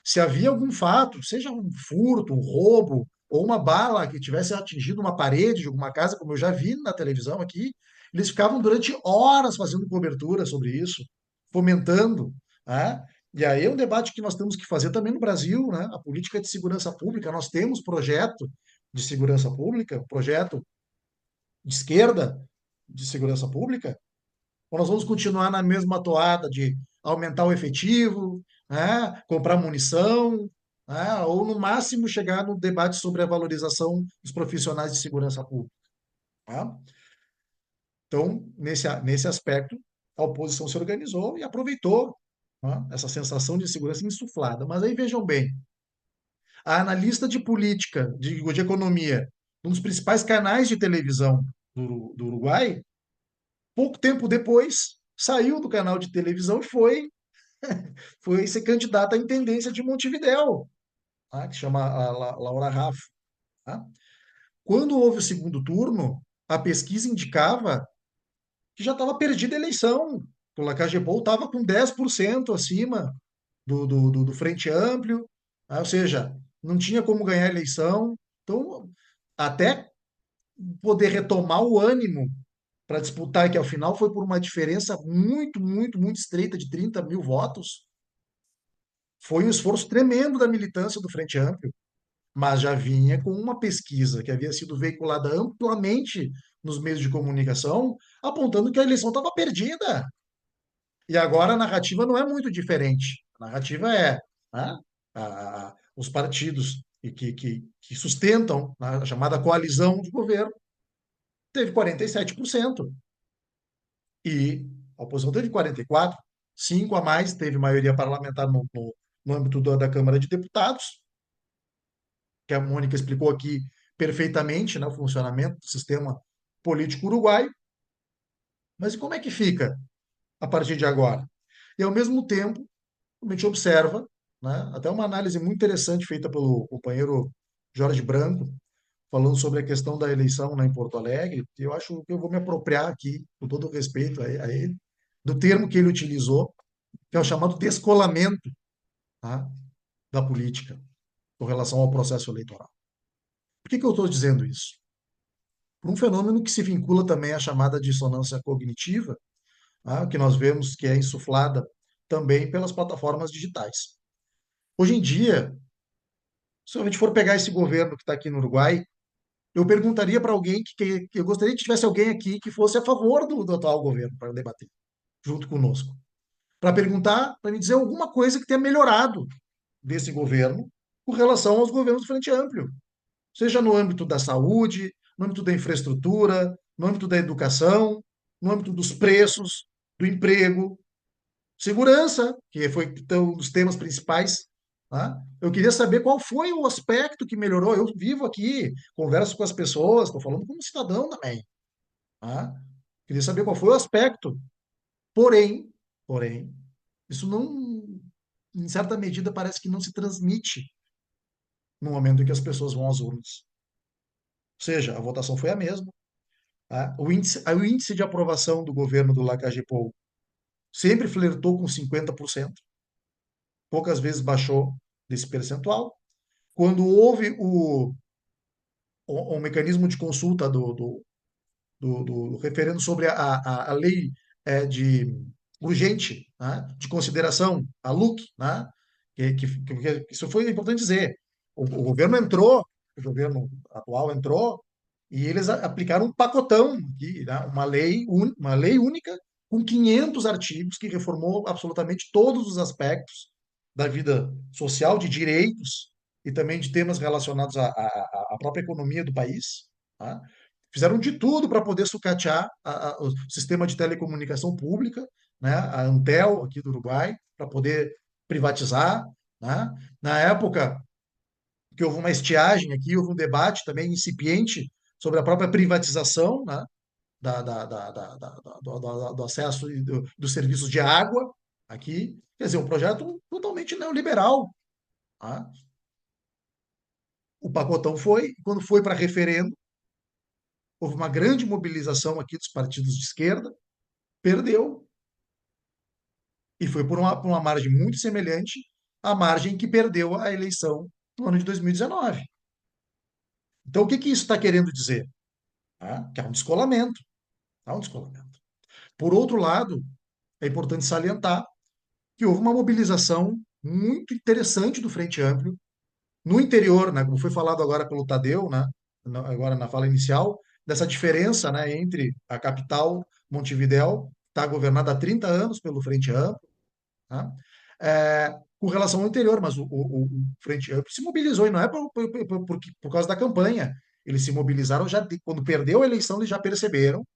D: Se havia algum fato, seja um furto, um roubo, ou uma bala que tivesse atingido uma parede de alguma casa, como eu já vi na televisão aqui, eles ficavam durante horas fazendo cobertura sobre isso, fomentando, né? E aí é um debate que nós temos que fazer também no Brasil, né? A política de segurança pública, nós temos projeto de segurança pública, projeto de esquerda de segurança pública, ou nós vamos continuar na mesma toada de aumentar o efetivo, né, comprar munição, né, ou no máximo chegar no debate sobre a valorização dos profissionais de segurança pública. Tá? Então, nesse aspecto, a oposição se organizou e aproveitou, né, essa sensação de insegurança insuflada. Mas aí vejam bem, a analista de política, de economia, um dos principais canais de televisão do Uruguai, pouco tempo depois, saiu do canal de televisão e foi ser candidata à intendência de Montevidéu, tá? Que chama a Laura Raffo. Tá? Quando houve o segundo turno, a pesquisa indicava que já estava perdida a eleição. O Lacagepol estava com 10% acima do Frente Amplio, tá? Ou seja, não tinha como ganhar a eleição. Então, até poder retomar o ânimo para disputar, que ao final foi por uma diferença muito, muito, muito estreita de 30 mil votos. Foi um esforço tremendo da militância do Frente Amplio, mas já vinha com uma pesquisa que havia sido veiculada amplamente nos meios de comunicação, apontando que a eleição estava perdida. E agora a narrativa não é muito diferente. A narrativa é, né, os partidos que sustentam a chamada coalizão de governo teve 47%. E a oposição teve 44%, 5 a mais, teve maioria parlamentar no âmbito da Câmara de Deputados, que a Mônica explicou aqui perfeitamente, né, o funcionamento do sistema político uruguaio. Mas e como é que fica a partir de agora? E, ao mesmo tempo, a gente observa, né, até uma análise muito interessante feita pelo companheiro Jorge Branco, falando sobre a questão da eleição, né, em Porto Alegre. Eu acho que eu vou me apropriar aqui, com todo o respeito a ele, do termo que ele utilizou, que é o chamado descolamento, tá, da política com relação ao processo eleitoral. Por que eu estou dizendo isso? Por um fenômeno que se vincula também à chamada dissonância cognitiva, tá, que nós vemos que é insuflada também pelas plataformas digitais. Hoje em dia, se a gente for pegar esse governo que está aqui no Uruguai, eu perguntaria para alguém que eu gostaria que tivesse alguém aqui que fosse a favor do atual governo para debater junto conosco, para perguntar, para me dizer alguma coisa que tenha melhorado desse governo com relação aos governos do Frente Amplio, seja no âmbito da saúde, no âmbito da infraestrutura, no âmbito da educação, no âmbito dos preços, do emprego, segurança, que foi então, um dos temas principais. Tá? Eu queria saber qual foi o aspecto que melhorou. Eu vivo aqui, converso com as pessoas, estou falando como cidadão também. Tá? Queria saber qual foi o aspecto. Porém, isso não, em certa medida, parece que não se transmite no momento em que as pessoas vão às urnas. Ou seja, a votação foi a mesma. Tá? O índice de aprovação do governo do Lacagepou sempre flertou com 50%, poucas vezes baixou desse percentual. Quando houve o mecanismo de consulta do referendo sobre a lei de urgente, né, de consideração, a LUC, né, que isso foi importante dizer. O governo entrou, o governo atual entrou, e eles aplicaram um pacotão, aqui, né, uma lei única com 500 artigos que reformou absolutamente todos os aspectos da vida social, de direitos e também de temas relacionados à própria economia do país. Tá? Fizeram de tudo para poder sucatear o sistema de telecomunicação pública, né, a Antel aqui do Uruguai, para poder privatizar. Né? Na época que houve uma estiagem aqui, houve um debate também incipiente sobre a própria privatização, né, do acesso e dos serviços de água aqui. Quer dizer, um projeto totalmente neoliberal. Tá? O pacotão foi, quando foi para referendo, houve uma grande mobilização aqui dos partidos de esquerda, perdeu, e foi por uma margem muito semelhante à margem que perdeu a eleição no ano de 2019. Então, o que que isso está querendo dizer? Tá? Que há um descolamento. Há um descolamento. Por outro lado, é importante salientar que houve uma mobilização muito interessante do Frente Amplio no interior, né, como foi falado agora pelo Tadeu, né, agora na fala inicial, dessa diferença, né, entre a capital, Montevidéu, está governada há 30 anos pelo Frente Amplo, tá? Com relação ao interior, mas o Frente Amplo se mobilizou, e não é por causa da campanha. Eles se mobilizaram já quando perdeu a eleição, eles já perceberam,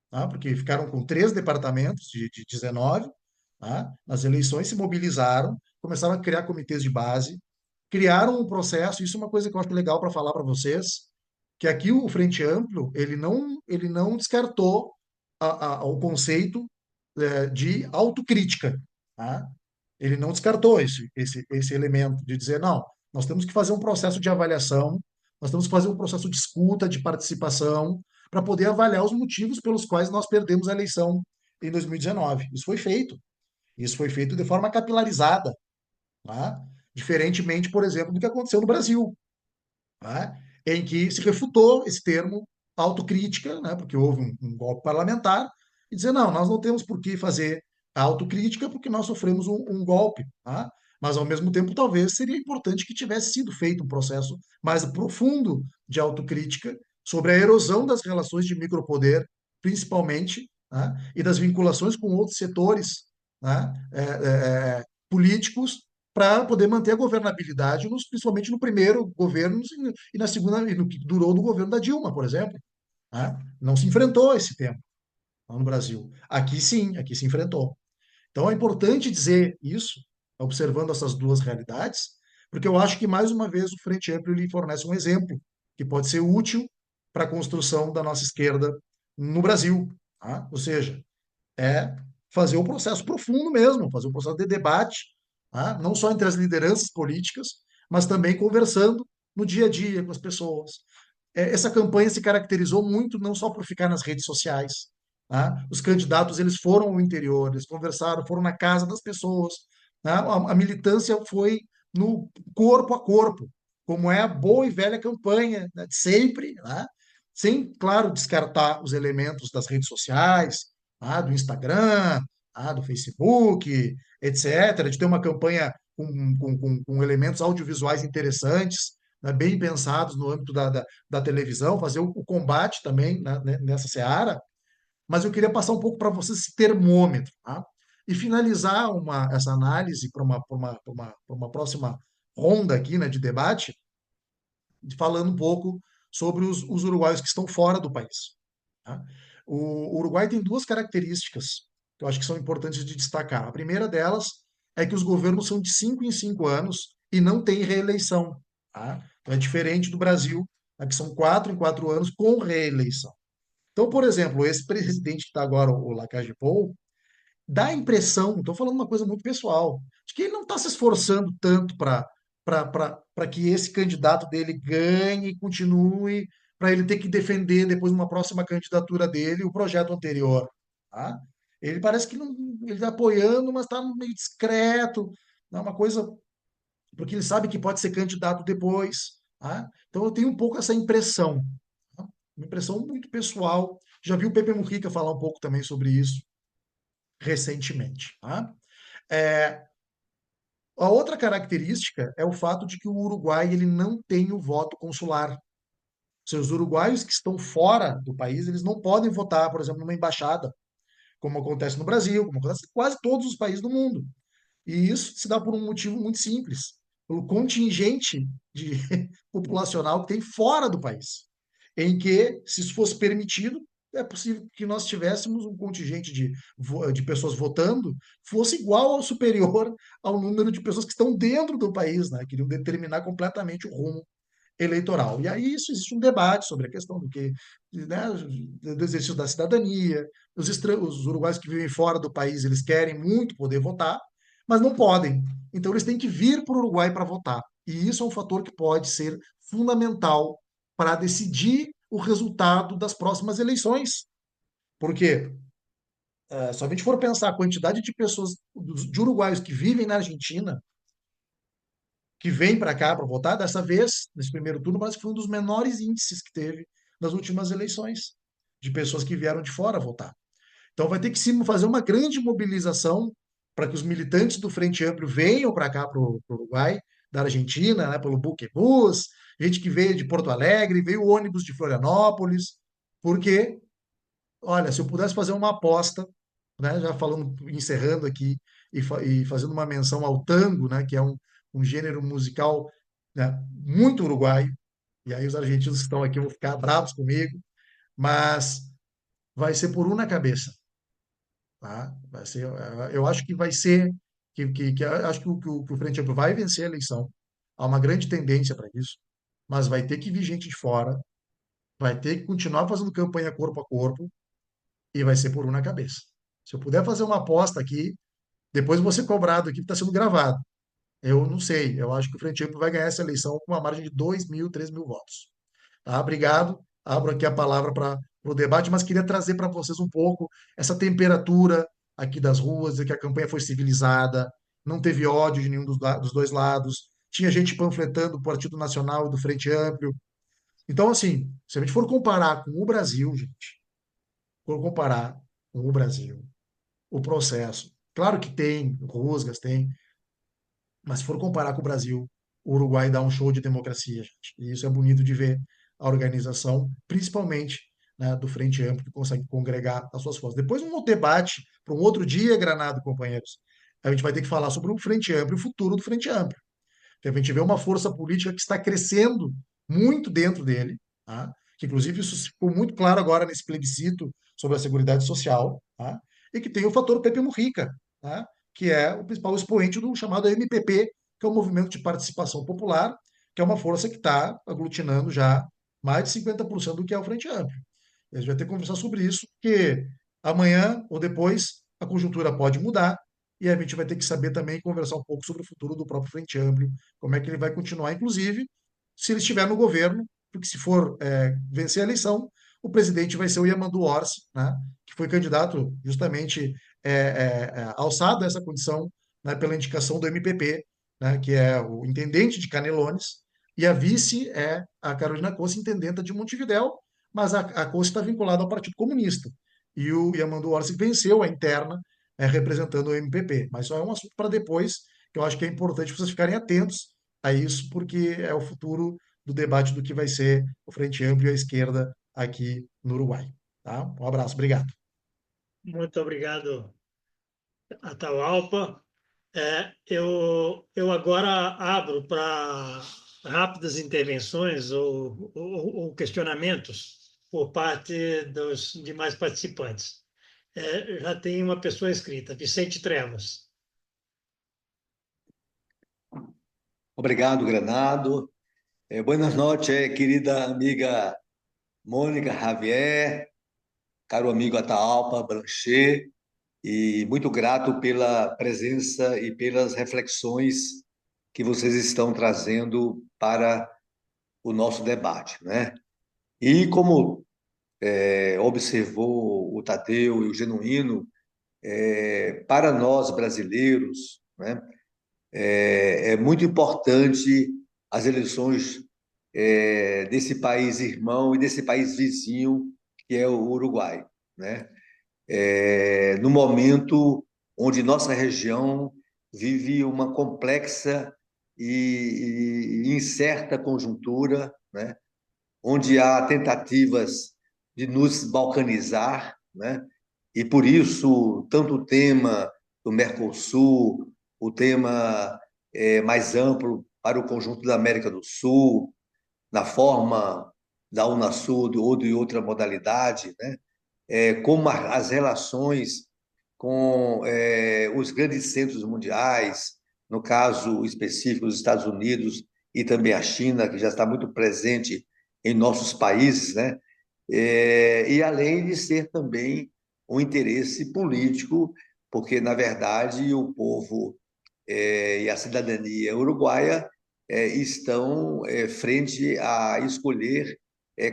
D: tá? Porque ficaram com 3 departamentos de 19, tá? Nas eleições se mobilizaram, começaram a criar comitês de base, criaram um processo. Isso é uma coisa que eu acho legal para falar para vocês, que aqui o Frente Amplo ele não descartou o conceito de autocrítica, tá? Ele não descartou esse elemento de dizer, não, nós temos que fazer um processo de avaliação, nós temos que fazer um processo de escuta, de participação, para poder avaliar os motivos pelos quais nós perdemos a eleição em 2019. Isso foi feito. Isso foi feito de forma capilarizada, tá? Diferentemente, por exemplo, do que aconteceu no Brasil, tá? Em que se refutou esse termo autocrítica, né? Porque houve um golpe parlamentar, e dizer, não, nós não temos por que fazer a autocrítica porque nós sofremos um golpe. Tá? Mas, ao mesmo tempo, talvez seria importante que tivesse sido feito um processo mais profundo de autocrítica sobre a erosão das relações de micropoder, principalmente, tá? E das vinculações com outros setores, tá? Políticos, para poder manter a governabilidade, principalmente no primeiro governo e na segunda, e no que durou do governo da Dilma, por exemplo. Né? Não se enfrentou esse tema lá no Brasil. Aqui sim, aqui se enfrentou. Então é importante dizer isso, observando essas duas realidades, porque eu acho que, mais uma vez, o Frente Amplo lhe fornece um exemplo que pode ser útil para a construção da nossa esquerda no Brasil. Tá? Ou seja, é fazer o processo profundo mesmo, fazer o processo de debate, tá? Não só entre as lideranças políticas, mas também conversando no dia a dia com as pessoas. Essa campanha se caracterizou muito não só por ficar nas redes sociais. Tá? Os candidatos eles foram ao interior, eles conversaram, foram na casa das pessoas. Tá? A militância foi no corpo a corpo, como é a boa e velha campanha, né, de sempre, né? Sem, claro, descartar os elementos das redes sociais, do Instagram, do Facebook, etc., de ter uma campanha com elementos audiovisuais interessantes, né, bem pensados no âmbito da televisão, fazer o combate também, né, nessa seara, mas eu queria passar um pouco para vocês esse termômetro, tá? E finalizar essa análise para uma próxima ronda aqui, né, de debate, falando um pouco sobre os uruguaios que estão fora do país. Tá? O Uruguai tem duas características que eu acho que são importantes de destacar. A primeira delas é que os governos são de 5 em 5 anos e não tem reeleição. Tá? Então é diferente do Brasil, né, que são 4 em 4 anos com reeleição. Então, por exemplo, esse presidente que está agora, o Lacalle Pou, dá a impressão, estou falando uma coisa muito pessoal, de que ele não está se esforçando tanto para que esse candidato dele ganhe e continue, para ele ter que defender depois numa próxima candidatura dele o projeto anterior. Tá? Ele parece que não, ele está apoiando, mas está meio discreto, não é uma coisa porque ele sabe que pode ser candidato depois. Tá? Então eu tenho um pouco essa impressão, tá? Uma impressão muito pessoal. Já vi o Pepe Mujica falar um pouco também sobre isso recentemente. Tá? É, a outra característica é o fato de que o Uruguai ele não tem o voto consular. Os uruguaios que estão fora do país, eles não podem votar, por exemplo, numa embaixada, como acontece no Brasil, como acontece em quase todos os países do mundo. E isso se dá por um motivo muito simples, pelo contingente de populacional que tem fora do país, em que, se isso fosse permitido, é possível que nós tivéssemos um contingente de pessoas votando fosse igual ou superior ao número de pessoas que estão dentro do país, né? Queriam determinar completamente o rumo eleitoral. E aí isso existe um debate sobre a questão do que, né, do exercício da cidadania. Os uruguaios que vivem fora do país, eles querem muito poder votar, mas não podem. Então eles têm que vir para o Uruguai para votar. E isso é um fator que pode ser fundamental para decidir o resultado das próximas eleições. Porque se a gente for pensar a quantidade de pessoas, de uruguaios que vivem na Argentina, que vêm para cá para votar, dessa vez, nesse primeiro turno, parece que foi um dos menores índices que teve nas últimas eleições, de pessoas que vieram de fora votar. Então vai ter que se fazer uma grande mobilização para que os militantes do Frente Amplio venham para cá, para o Uruguai, da Argentina, né, pelo Buquebus, gente que veio de Porto Alegre, veio o ônibus de Florianópolis, porque, olha, se eu pudesse fazer uma aposta, né, já falando, encerrando aqui e fazendo uma menção ao tango, né, que é um gênero musical, né, muito uruguaio, e aí os argentinos que estão aqui vão ficar bravos comigo, mas vai ser por uma cabeça. Tá? Vai ser, eu acho que vai ser, acho que o Frente Amplo vai vencer a eleição. Há uma grande tendência para isso, mas vai ter que vir gente de fora, vai ter que continuar fazendo campanha corpo a corpo e vai ser por uma cabeça. Se eu puder fazer uma aposta aqui, depois eu vou ser cobrado aqui, que está sendo gravado. Eu não sei, eu acho que o Frente Amplo vai ganhar essa eleição com uma margem de 2.000, 3.000 votos. Tá? Obrigado. Abro aqui a palavra para o debate, mas queria trazer para vocês um pouco essa temperatura aqui das ruas, de que a campanha foi civilizada, não teve ódio de nenhum dos dois lados, tinha gente panfletando do Partido Nacional e do Frente Amplio. Então, assim, se a gente for comparar com o Brasil, gente, for comparar com o Brasil, o processo, claro que tem rusgas, tem, mas se for comparar com o Brasil, o Uruguai dá um show de democracia, gente. E isso é bonito de ver a organização, principalmente, né, do Frente Amplo, que consegue congregar as suas forças. Depois, um debate para um outro dia, Granado, companheiros, a gente vai ter que falar sobre o Frente Amplo e o futuro do Frente Amplo. Porque a gente vê uma força política que está crescendo muito dentro dele, tá? Que inclusive isso ficou muito claro agora nesse plebiscito sobre a Seguridade Social, tá? E que tem o fator Pepe Mujica, tá? Que é o principal expoente do chamado MPP, que é o Movimento de Participação Popular, que é uma força que está aglutinando já mais de 50% do que é o Frente Amplo. A gente vai ter que conversar sobre isso, porque amanhã ou depois a conjuntura pode mudar e a gente vai ter que saber também conversar um pouco sobre o futuro do próprio Frente Amplo, como é que ele vai continuar, inclusive, se ele estiver no governo, porque se for vencer a eleição, o presidente vai ser o Yamandu Orsi, né, que foi candidato justamente alçado a essa condição, né, pela indicação do MPP, né, que é o intendente de Canelones, e a vice é a Carolina Cossi, intendenta de Montevidéu, mas a Cossi está vinculada ao Partido Comunista. E o Yamandu Orsi venceu a interna representando o MPP. Mas só é um assunto para depois, que eu acho que é importante vocês ficarem atentos a isso, porque é o futuro do debate do que vai ser o Frente Amplio e a esquerda aqui no Uruguai. Tá? Um abraço, obrigado.
A: Muito obrigado, Atahualpa. Eu agora abro para rápidas intervenções ou questionamentos por parte dos demais participantes. Já tem uma pessoa inscrita, Vicente Trevas.
F: Obrigado, Granado. Buenas noches, querida amiga Mônica Javier, caro amigo Atahalpa Blanchet, e muito grato pela presença e pelas reflexões que vocês estão trazendo para o nosso debate, né? E como observou o Tadeu e o Genuíno, para nós brasileiros, né, é muito importante as eleições desse país irmão e desse país vizinho, que é o Uruguai, né? No momento onde nossa região vive uma complexa e incerta conjuntura, né? Onde há tentativas de nos balcanizar, né? E por isso, tanto o tema do Mercosul, o tema mais amplo para o conjunto da América do Sul, na forma da Unasul ou de outra modalidade, né? Como as relações com os grandes centros mundiais, no caso específico os Estados Unidos e também a China, que já está muito presente em nossos países, né? E além de ser também um interesse político, porque, na verdade, o povo e a cidadania uruguaia estão frente a escolher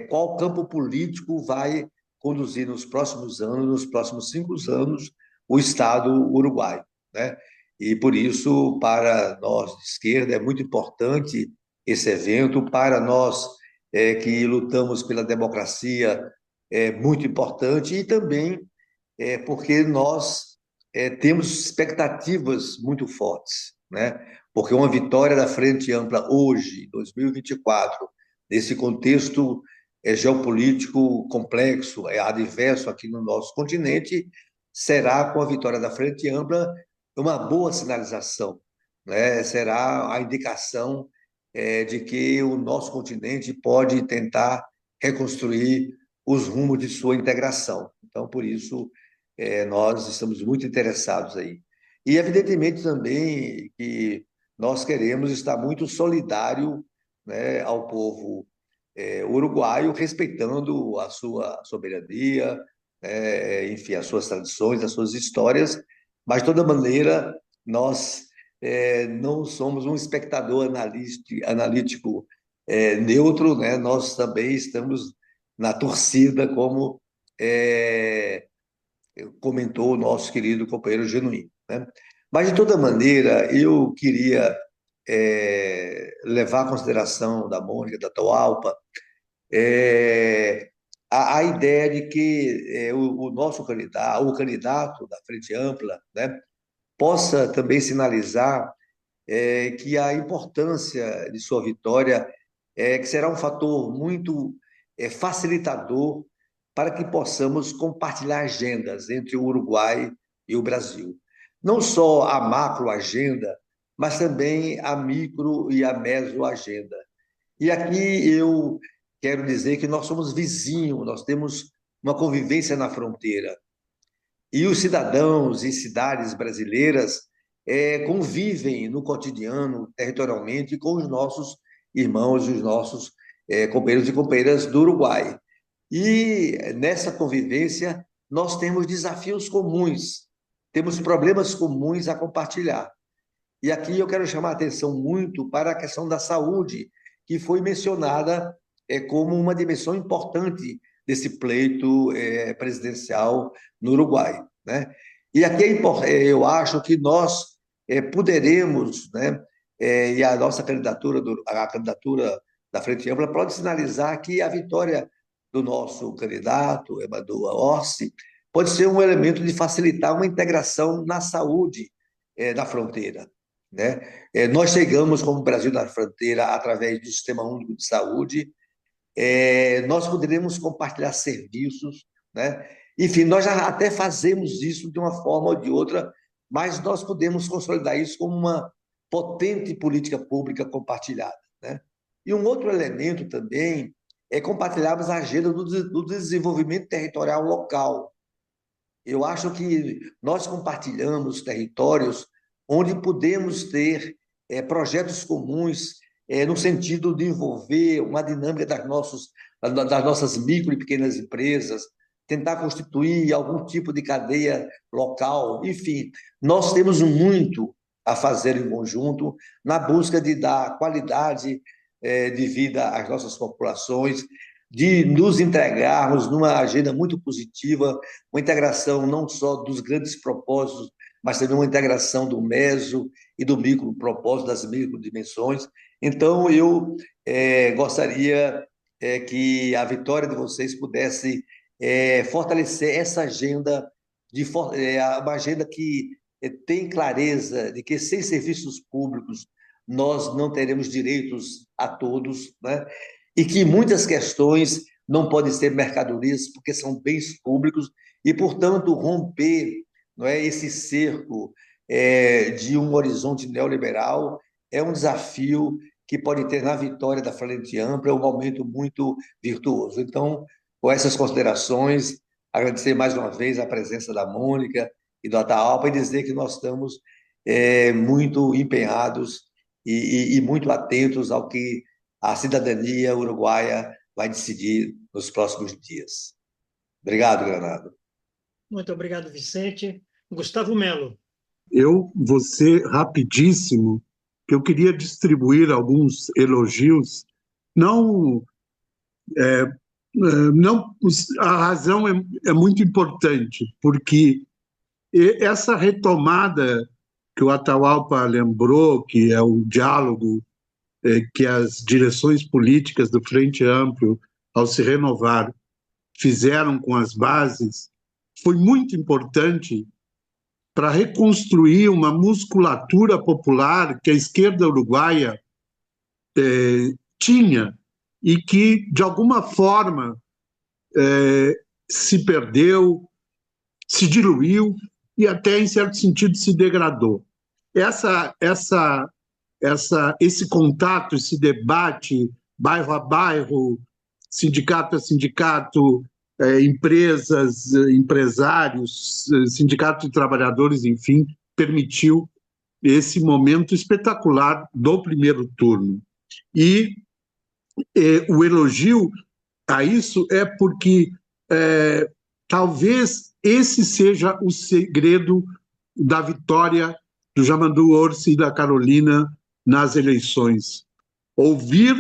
F: qual campo político vai conduzir nos próximos anos, nos próximos 5 anos, o Estado uruguaio, né? E por isso, para nós de esquerda, é muito importante esse evento, para nós que lutamos pela democracia, é muito importante, e também porque nós temos expectativas muito fortes, né? Porque uma vitória da Frente Ampla hoje, 2024, nesse contexto geopolítico complexo, adverso aqui no nosso continente, será, com a vitória da Frente Ampla, uma boa sinalização, né? Será a indicação de que o nosso continente pode tentar reconstruir os rumos de sua integração. Então, por isso, nós estamos muito interessados aí. E, evidentemente, também que nós queremos estar muito solidário, né, ao povo uruguaio, respeitando a sua soberania, enfim, as suas tradições, as suas histórias, mas, de toda maneira, nós não somos um espectador analítico neutro, né? Nós também estamos na torcida, como comentou o nosso querido companheiro Genuíno, né? Mas, de toda maneira, eu queria levar à consideração da Mônica, da Atahualpa, a ideia de que o nosso candidato, o candidato da Frente Ampla, né, possa também sinalizar que a importância de sua vitória que será um fator muito facilitador para que possamos compartilhar agendas entre o Uruguai e o Brasil. Não só a macroagenda, mas também a micro e a mesoagenda. E aqui eu quero dizer que nós somos vizinhos, nós temos uma convivência na fronteira. E os cidadãos e cidades brasileiras convivem no cotidiano, territorialmente, com os nossos irmãos e os nossos companheiros e companheiras do Uruguai. E nessa convivência, nós temos desafios comuns, temos problemas comuns a compartilhar. E aqui eu quero chamar a atenção muito para a questão da saúde, que foi mencionada como uma dimensão importante desse pleito presidencial no Uruguai, né? E aqui eu acho que nós poderemos, né, e a nossa candidatura, a candidatura da Frente Ampla pode sinalizar que a vitória do nosso candidato, Emadou Orsi, pode ser um elemento de facilitar uma integração na saúde da fronteira. né? Nós chegamos como Brasil na fronteira através do Sistema Único de Saúde. Nós poderemos compartilhar serviços, né? Enfim, nós já até fazemos isso de uma forma ou de outra, mas nós podemos consolidar isso como uma potente política pública compartilhada, né? E um outro elemento também é compartilharmos a agenda do desenvolvimento territorial local. Eu acho que nós compartilhamos territórios onde podemos ter projetos comuns no sentido de envolver uma dinâmica das nossas micro e pequenas empresas, tentar constituir algum tipo de cadeia local. Enfim, nós temos muito a fazer em conjunto na busca de dar qualidade de vida às nossas populações, de nos entregarmos numa agenda muito positiva, uma integração não só dos grandes propósitos, mas também uma integração do meso e do micro propósito, das microdimensões. Então, eu gostaria que a vitória de vocês pudesse fortalecer essa agenda, uma agenda que tem clareza de que sem serviços públicos nós não teremos direitos a todos, né? E que muitas questões não podem ser mercadorias porque são bens públicos e, portanto, romper, não é, esse cerco de um horizonte neoliberal é um desafio que pode ter na vitória da Frente Ampla um momento muito virtuoso. Então, com essas considerações, agradecer mais uma vez a presença da Mônica e do Atahalpa e dizer que nós estamos muito empenhados e muito atentos ao que a cidadania uruguaia vai decidir nos próximos dias. Obrigado, Granado.
A: Muito obrigado, Vicente. Gustavo Melo.
G: Eu vou ser rapidíssimo, que eu queria distribuir alguns elogios. Não, a razão é muito importante, porque essa retomada que o Atahualpa lembrou, que é o diálogo que as direções políticas do Frente Amplio, ao se renovar, fizeram com as bases, foi muito importante para reconstruir uma musculatura popular que a esquerda uruguaia tinha e que, de alguma forma, se perdeu, se diluiu e até, em certo sentido, se degradou. Esse contato, esse debate, bairro a bairro, sindicato a sindicato, empresas, empresários, sindicato de trabalhadores, enfim, permitiu esse momento espetacular do primeiro turno. E o elogio a isso é porque talvez esse seja o segredo da vitória do Yamandu Orsi e da Carolina nas eleições. Ouvir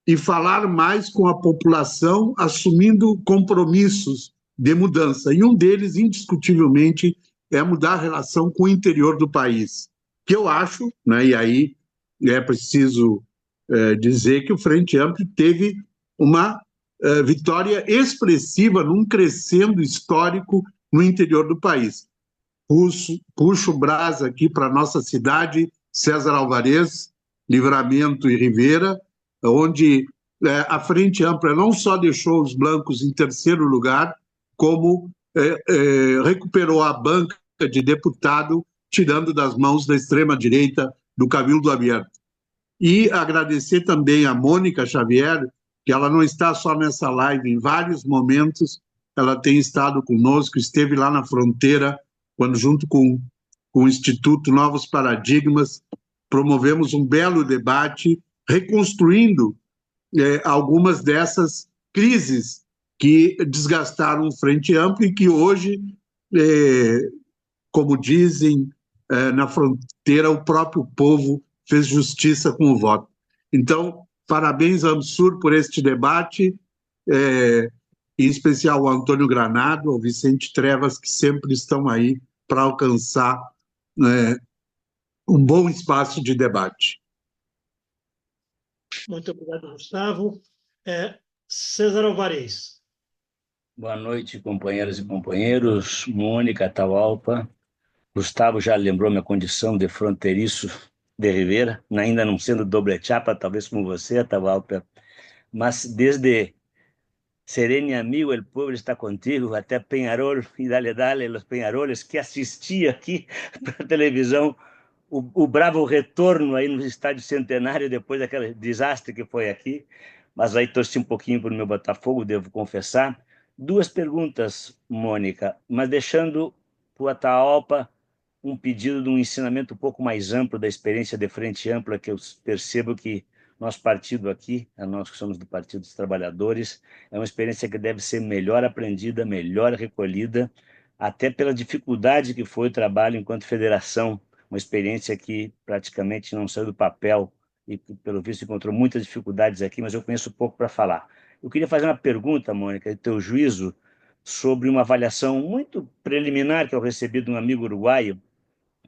G: e falar mais com a população, assumindo compromissos de mudança. E um deles, indiscutivelmente, é mudar a relação com o interior do país. Que eu acho, né, e aí é preciso dizer que o Frente Amplo teve uma vitória expressiva num crescendo histórico no interior do país. Puxo o brasa aqui para a nossa cidade, César Alvarez, Livramento e Rivera, onde a Frente Ampla não só deixou os blancos em terceiro lugar, como recuperou a banca de deputado, tirando das mãos da extrema-direita do Cabildo Aberto. E agradecer também a Mônica Xavier, que ela não está só nessa live, em vários momentos ela tem estado conosco, esteve lá na fronteira, quando junto com o Instituto Novos Paradigmas, promovemos um belo debate, reconstruindo algumas dessas crises que desgastaram o Frente Amplo e que hoje, como dizem na fronteira, o próprio povo fez justiça com o voto. Então, parabéns ao AMSUR por este debate, em especial ao Antônio Granado, ao Vicente Trevas, que sempre estão aí para alcançar um bom espaço de debate.
A: Muito obrigado, Gustavo. César Alvarez.
H: Boa noite, companheiras e companheiros. Mônica, Atahualpa. Gustavo já lembrou minha condição de fronteiriço de Rivera, ainda não sendo doble chapa, talvez como você, Atahualpa, mas desde Serene Amigo, El Pueblo Está Contigo, até Penharol e Dale Dale, Los Penharoles, que assisti aqui para televisão o bravo retorno aí no estádio Centenário depois daquele desastre que foi aqui, mas aí torci um pouquinho para o meu Botafogo, devo confessar. Duas perguntas, Mônica, mas deixando para o Atahualpa um pedido de um ensinamento um pouco mais amplo da experiência de frente ampla, que eu percebo que nosso partido aqui, nós que somos do Partido dos Trabalhadores, é uma experiência que deve ser melhor aprendida, melhor recolhida, até pela dificuldade que foi o trabalho enquanto federação, uma experiência que praticamente não saiu do papel e que, pelo visto, encontrou muitas dificuldades aqui, mas eu conheço pouco para falar. Eu queria fazer uma pergunta, Mônica, de teu juízo, sobre uma avaliação muito preliminar que eu recebi de um amigo uruguaio,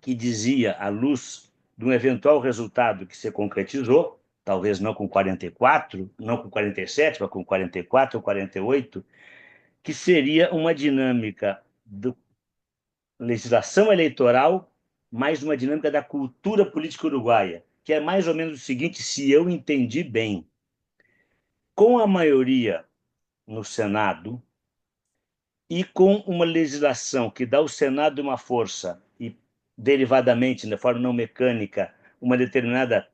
H: que dizia, à luz de um eventual resultado que se concretizou, talvez não com 44, não com 47, mas com 44 ou 48, que seria uma dinâmica de legislação eleitoral mais uma dinâmica da cultura política uruguaia, que é mais ou menos o seguinte, se eu entendi bem. Com a maioria no Senado e com uma legislação que dá ao Senado uma força e, derivadamente, de forma não mecânica, uma determinada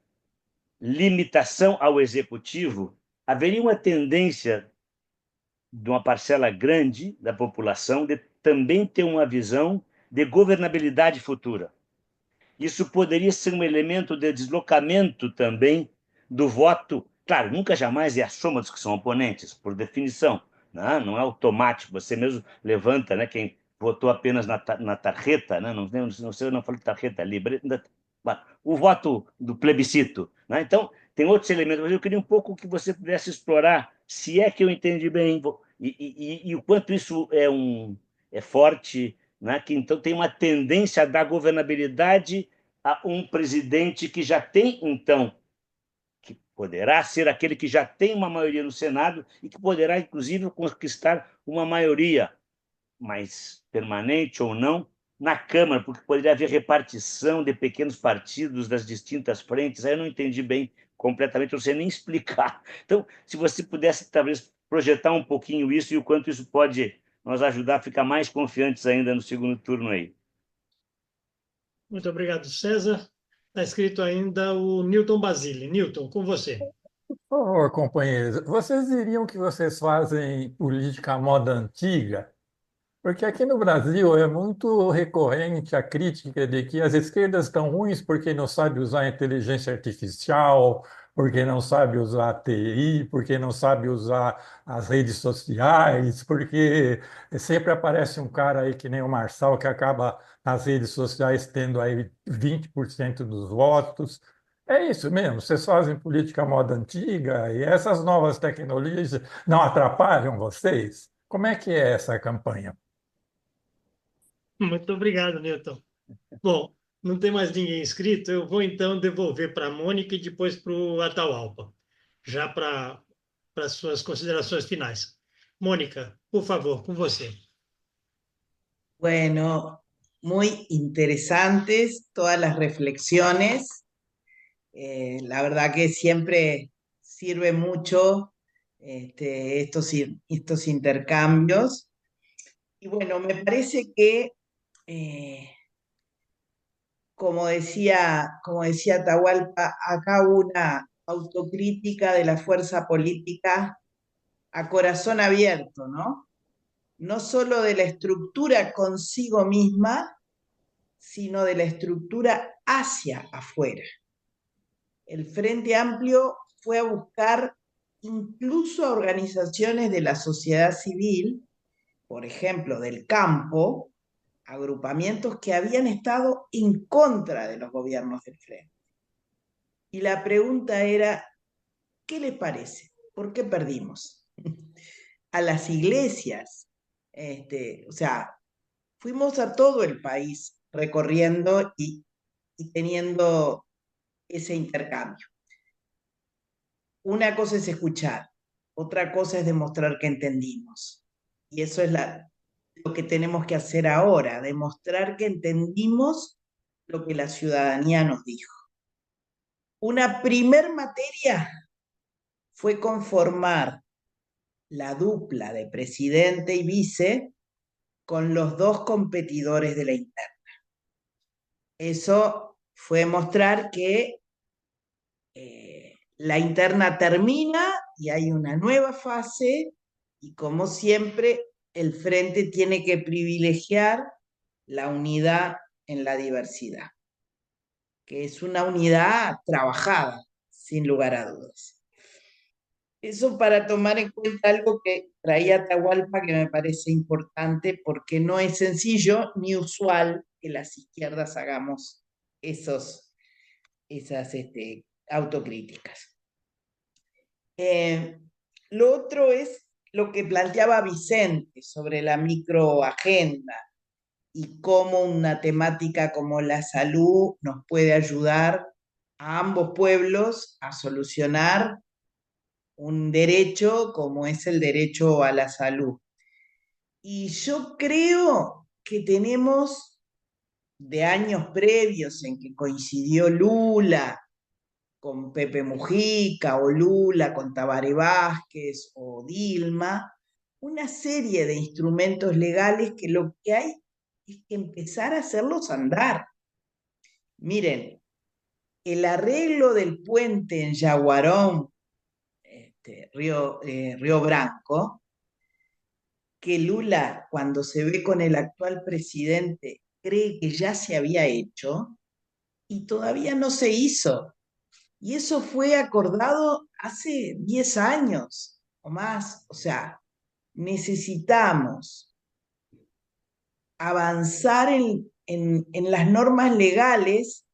H: limitação ao executivo, haveria uma tendência de uma parcela grande da população de também ter uma visão de governabilidade futura. Isso poderia ser um elemento de deslocamento também do voto. Claro, nunca jamais é a soma dos que são oponentes, por definição. Não é automático. Você mesmo levanta, né, quem votou apenas na tarjeta, né, não sei, eu não falo tarjeta, libre, o voto do plebiscito. Né? Então, tem outros elementos, mas eu queria um pouco que você pudesse explorar, se é que eu entendi bem, e o quanto isso é forte, né? Que então tem uma tendência a dar governabilidade a um presidente que já tem, então, que poderá ser aquele que já tem uma maioria no Senado e que poderá, inclusive, conquistar uma maioria mais permanente ou não na Câmara, porque poderia haver repartição de pequenos partidos das distintas frentes. Aí eu não entendi bem completamente, não sei nem explicar. Então, se você pudesse, talvez, projetar um pouquinho isso e o quanto isso pode nos ajudar a ficar mais confiantes ainda no segundo turno aí.
A: Muito obrigado, César. Está escrito ainda o Newton Basile. Newton, com você.
I: Por favor, companheiros, vocês diriam que vocês fazem política à moda antiga? Porque aqui no Brasil é muito recorrente a crítica de que as esquerdas estão ruins porque não sabem usar inteligência artificial, porque não sabe usar TI, porque não sabe usar as redes sociais, porque sempre aparece um cara aí que nem o Marçal que acaba nas redes sociais tendo aí 20% dos votos. É isso mesmo, vocês fazem política à moda antiga e essas novas tecnologias não atrapalham vocês? Como é que é essa campanha?
A: Muito obrigado, Newton. Bom, não tem mais ninguém inscrito, eu vou então devolver para a Mônica e depois para o Atahualpa, já para as suas considerações finais. Mônica, por favor, com você.
C: Bueno, muy interesantes todas las reflexiones. La verdad que siempre sirve mucho estos intercambios. Y bueno, me parece que, como decía Atahualpa, acá hubo una autocrítica de la fuerza política a corazón abierto, ¿no? No solo de la estructura consigo misma, sino de la estructura hacia afuera. El Frente Amplio fue a buscar incluso a organizaciones de la sociedad civil, por ejemplo, del campo, agrupamientos que habían estado en contra de los gobiernos del Frente. Y la pregunta era, ¿qué les parece? ¿Por qué perdimos? A las iglesias, o sea, fuimos a todo el país recorriendo y teniendo ese intercambio. Una cosa es escuchar, otra cosa es demostrar que entendimos. Y eso es lo que tenemos que hacer ahora, demostrar que entendimos lo que la ciudadanía nos dijo. Una primer materia fue conformar la dupla de presidente y vice con los dos competidores de la interna. Eso fue mostrar que la interna termina y hay una nueva fase y como siempre el frente tiene que privilegiar la unidad en la diversidad, que es una unidad trabajada, sin lugar a dudas. Eso para tomar en cuenta algo que traía Atahualpa que me parece importante porque no es sencillo ni usual que las izquierdas hagamos esas autocríticas. Lo otro es lo que planteaba Vicente sobre la microagenda y cómo una temática como la salud nos puede ayudar a ambos pueblos a solucionar un derecho como es el derecho a la salud. Y yo creo que tenemos de años previos en que coincidió Lula con Pepe Mujica, o Lula con Tabaré Vázquez, o Dilma, una serie de instrumentos legales que lo que hay es que empezar a hacerlos andar. Miren, el arreglo del puente en Yaguarón, Río Branco, que Lula, cuando se ve con el actual presidente, cree que ya se había hecho y todavía no se hizo. Y eso fue acordado hace 10 años o más. O sea, necesitamos avanzar en las normas legales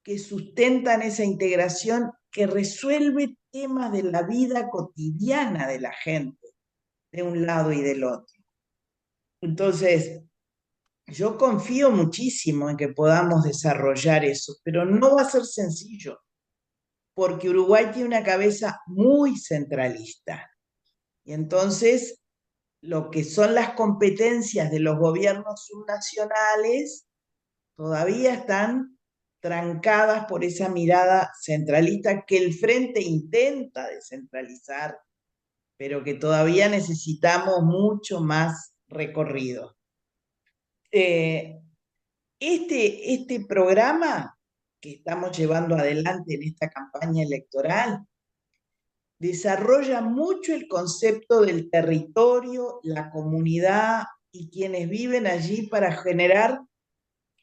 C: que sustentan esa integración, que resuelve temas de la vida cotidiana de la gente, de un lado y del otro. Entonces, yo confío muchísimo en que podamos desarrollar eso, pero no va a ser sencillo, porque Uruguay tiene una cabeza muy centralista. Y entonces, lo que son las competencias de los gobiernos subnacionales todavía están trancadas por esa mirada centralista que el Frente intenta descentralizar, pero que todavía necesitamos mucho más recorrido. Este programa que estamos llevando adelante en esta campaña electoral desarrolla mucho el concepto del territorio, la comunidad y quienes viven allí para generar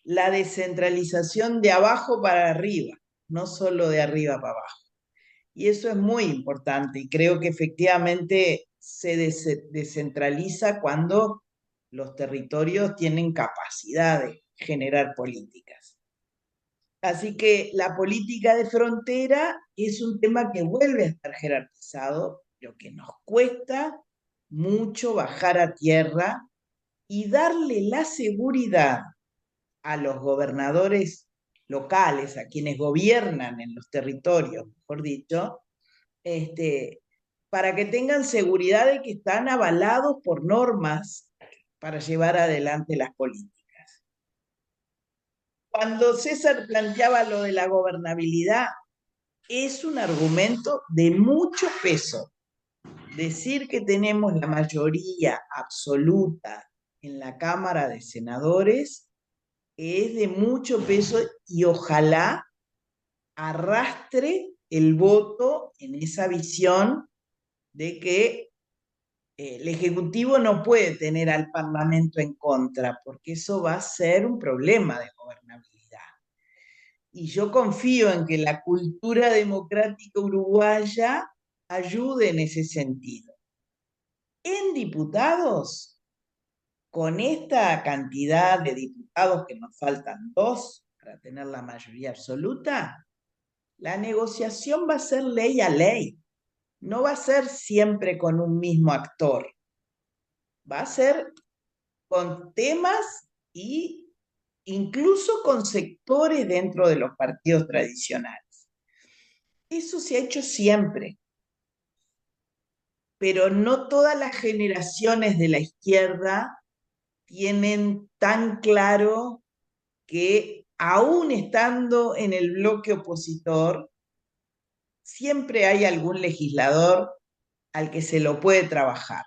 C: la descentralización de abajo para arriba, no solo de arriba para abajo. Y eso es muy importante y creo que efectivamente se descentraliza cuando los territorios tienen capacidad de generar políticas. Así que la política de frontera es un tema que vuelve a estar jerarquizado, lo que nos cuesta mucho bajar a tierra y darle la seguridad a los gobernadores locales, a quienes gobiernan en los territorios, mejor dicho, para que tengan seguridad de que están avalados por normas para llevar adelante las políticas. Cuando César planteaba lo de la gobernabilidad, es un argumento de mucho peso. Decir que tenemos la mayoría absoluta en la Cámara de Senadores es de mucho peso y ojalá arrastre el voto en esa visión de que el Ejecutivo no puede tener al Parlamento en contra, porque eso va a ser un problema de gobernabilidad. Y yo confío en que la cultura democrática uruguaya ayude en ese sentido. En diputados, con esta cantidad de diputados que nos faltan 2 para tener la mayoría absoluta, la negociación va a ser ley a ley. No va a ser siempre con un mismo actor. Va a ser con temas e incluso con sectores dentro de los partidos tradicionales. Eso se ha hecho siempre, pero no todas las generaciones de la izquierda tienen tan claro que aún estando en el bloque opositor, siempre hay algún legislador al que se lo puede trabajar,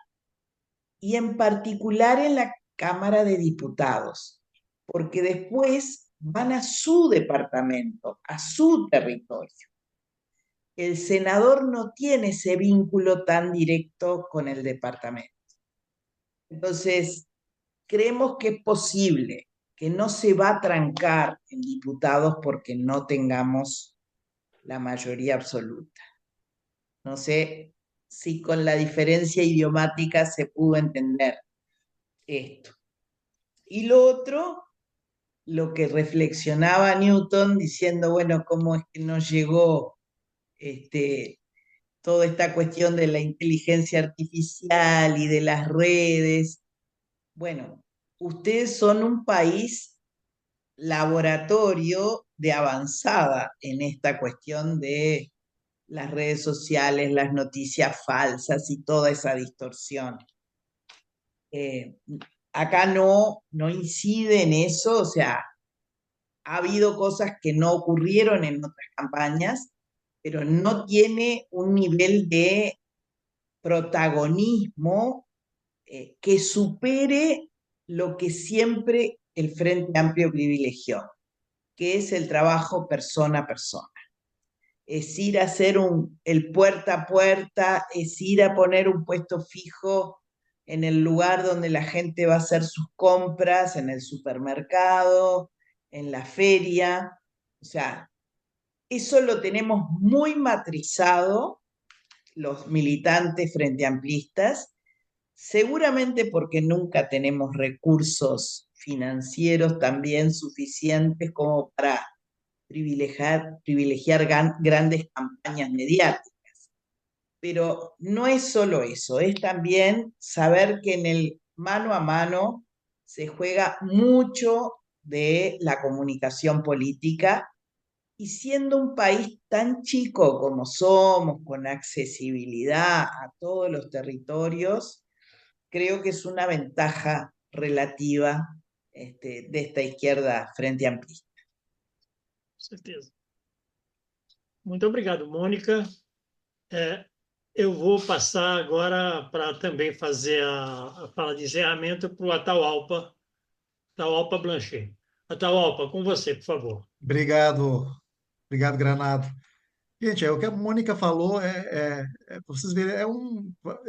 C: y en particular en la Cámara de Diputados, porque después van a su departamento, a su territorio. El senador no tiene ese vínculo tan directo con el departamento. Entonces, creemos que es posible, que no se va a trancar en diputados porque no tengamos la mayoría absoluta. No sé si con la diferencia idiomática se pudo entender esto. Y lo otro, lo que reflexionaba Newton diciendo, bueno, cómo es que nos llegó toda esta cuestión de la inteligencia artificial y de las redes. Bueno, ustedes son un país laboratorio de avanzada en esta cuestión de las redes sociales, las noticias falsas y toda esa distorsión. Acá no incide en eso, o sea, ha habido cosas que no ocurrieron en otras campañas, pero no tiene un nivel de protagonismo que supere lo que siempre el Frente Amplio privilegió, que es el trabajo persona a persona. Es ir a hacer el puerta a puerta, es ir a poner un puesto fijo en el lugar donde la gente va a hacer sus compras, en el supermercado, en la feria. O sea, eso lo tenemos muy matrizado los militantes frente amplistas, seguramente porque nunca tenemos recursos financieros también suficientes como para privilegiar grandes campañas mediáticas. Pero no es solo eso, es también saber que en el mano a mano se juega mucho de la comunicación política, y siendo un país tan chico como somos, con accesibilidad a todos los territorios, creo que es una ventaja relativa de esta izquierda frente amplista.
A: Com certeza. Muito obrigado, Mônica. Eu vou passar agora para também fazer a fala de encerramento para o Atahualpa Blanchet. Atahualpa, com você, por favor.
D: Obrigado, obrigado, Granado. Gente, o que a Mônica falou para vocês verem,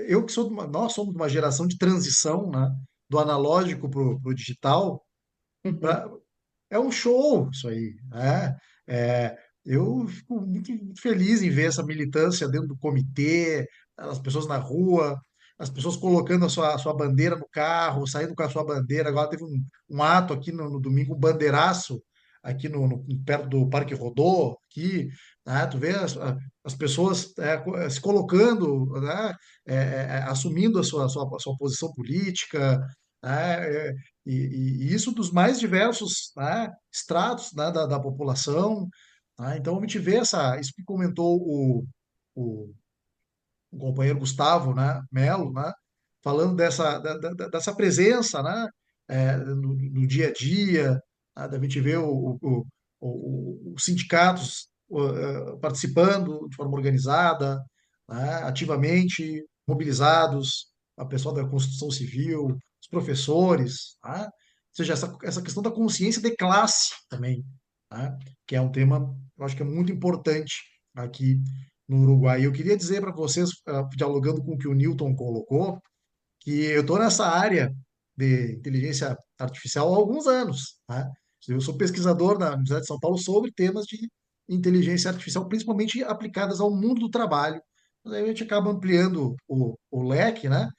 D: eu que sou nós somos de uma geração de transição, né, do analógico para o digital. É um show isso aí, né? Eu fico muito feliz em ver essa militância dentro do comitê, as pessoas na rua, as pessoas colocando a sua bandeira no carro, saindo com a sua bandeira. Agora teve um ato aqui no domingo, um bandeiraço aqui perto do Parque Rodó, aqui, né? Tu vê as pessoas se colocando, né? Assumindo a sua posição política, né? E isso dos mais diversos, né, estratos, né, da população. Tá? Então, a gente vê isso que comentou o companheiro Gustavo, né, Melo, né, falando dessa presença, né, no dia a dia, né, da gente ver os sindicatos participando de forma organizada, né, ativamente, mobilizados, a pessoal da construção civil, os professores, né? Ou seja, essa questão da consciência de classe também, né? Que é um tema, eu acho que é muito importante aqui no Uruguai. Eu queria dizer para vocês, dialogando com o que o Newton colocou, que eu estou nessa área de inteligência artificial há alguns anos, né? Eu sou pesquisador na Universidade de São Paulo sobre temas de inteligência artificial, principalmente aplicadas ao mundo do trabalho. Mas aí a gente acaba ampliando o leque, né?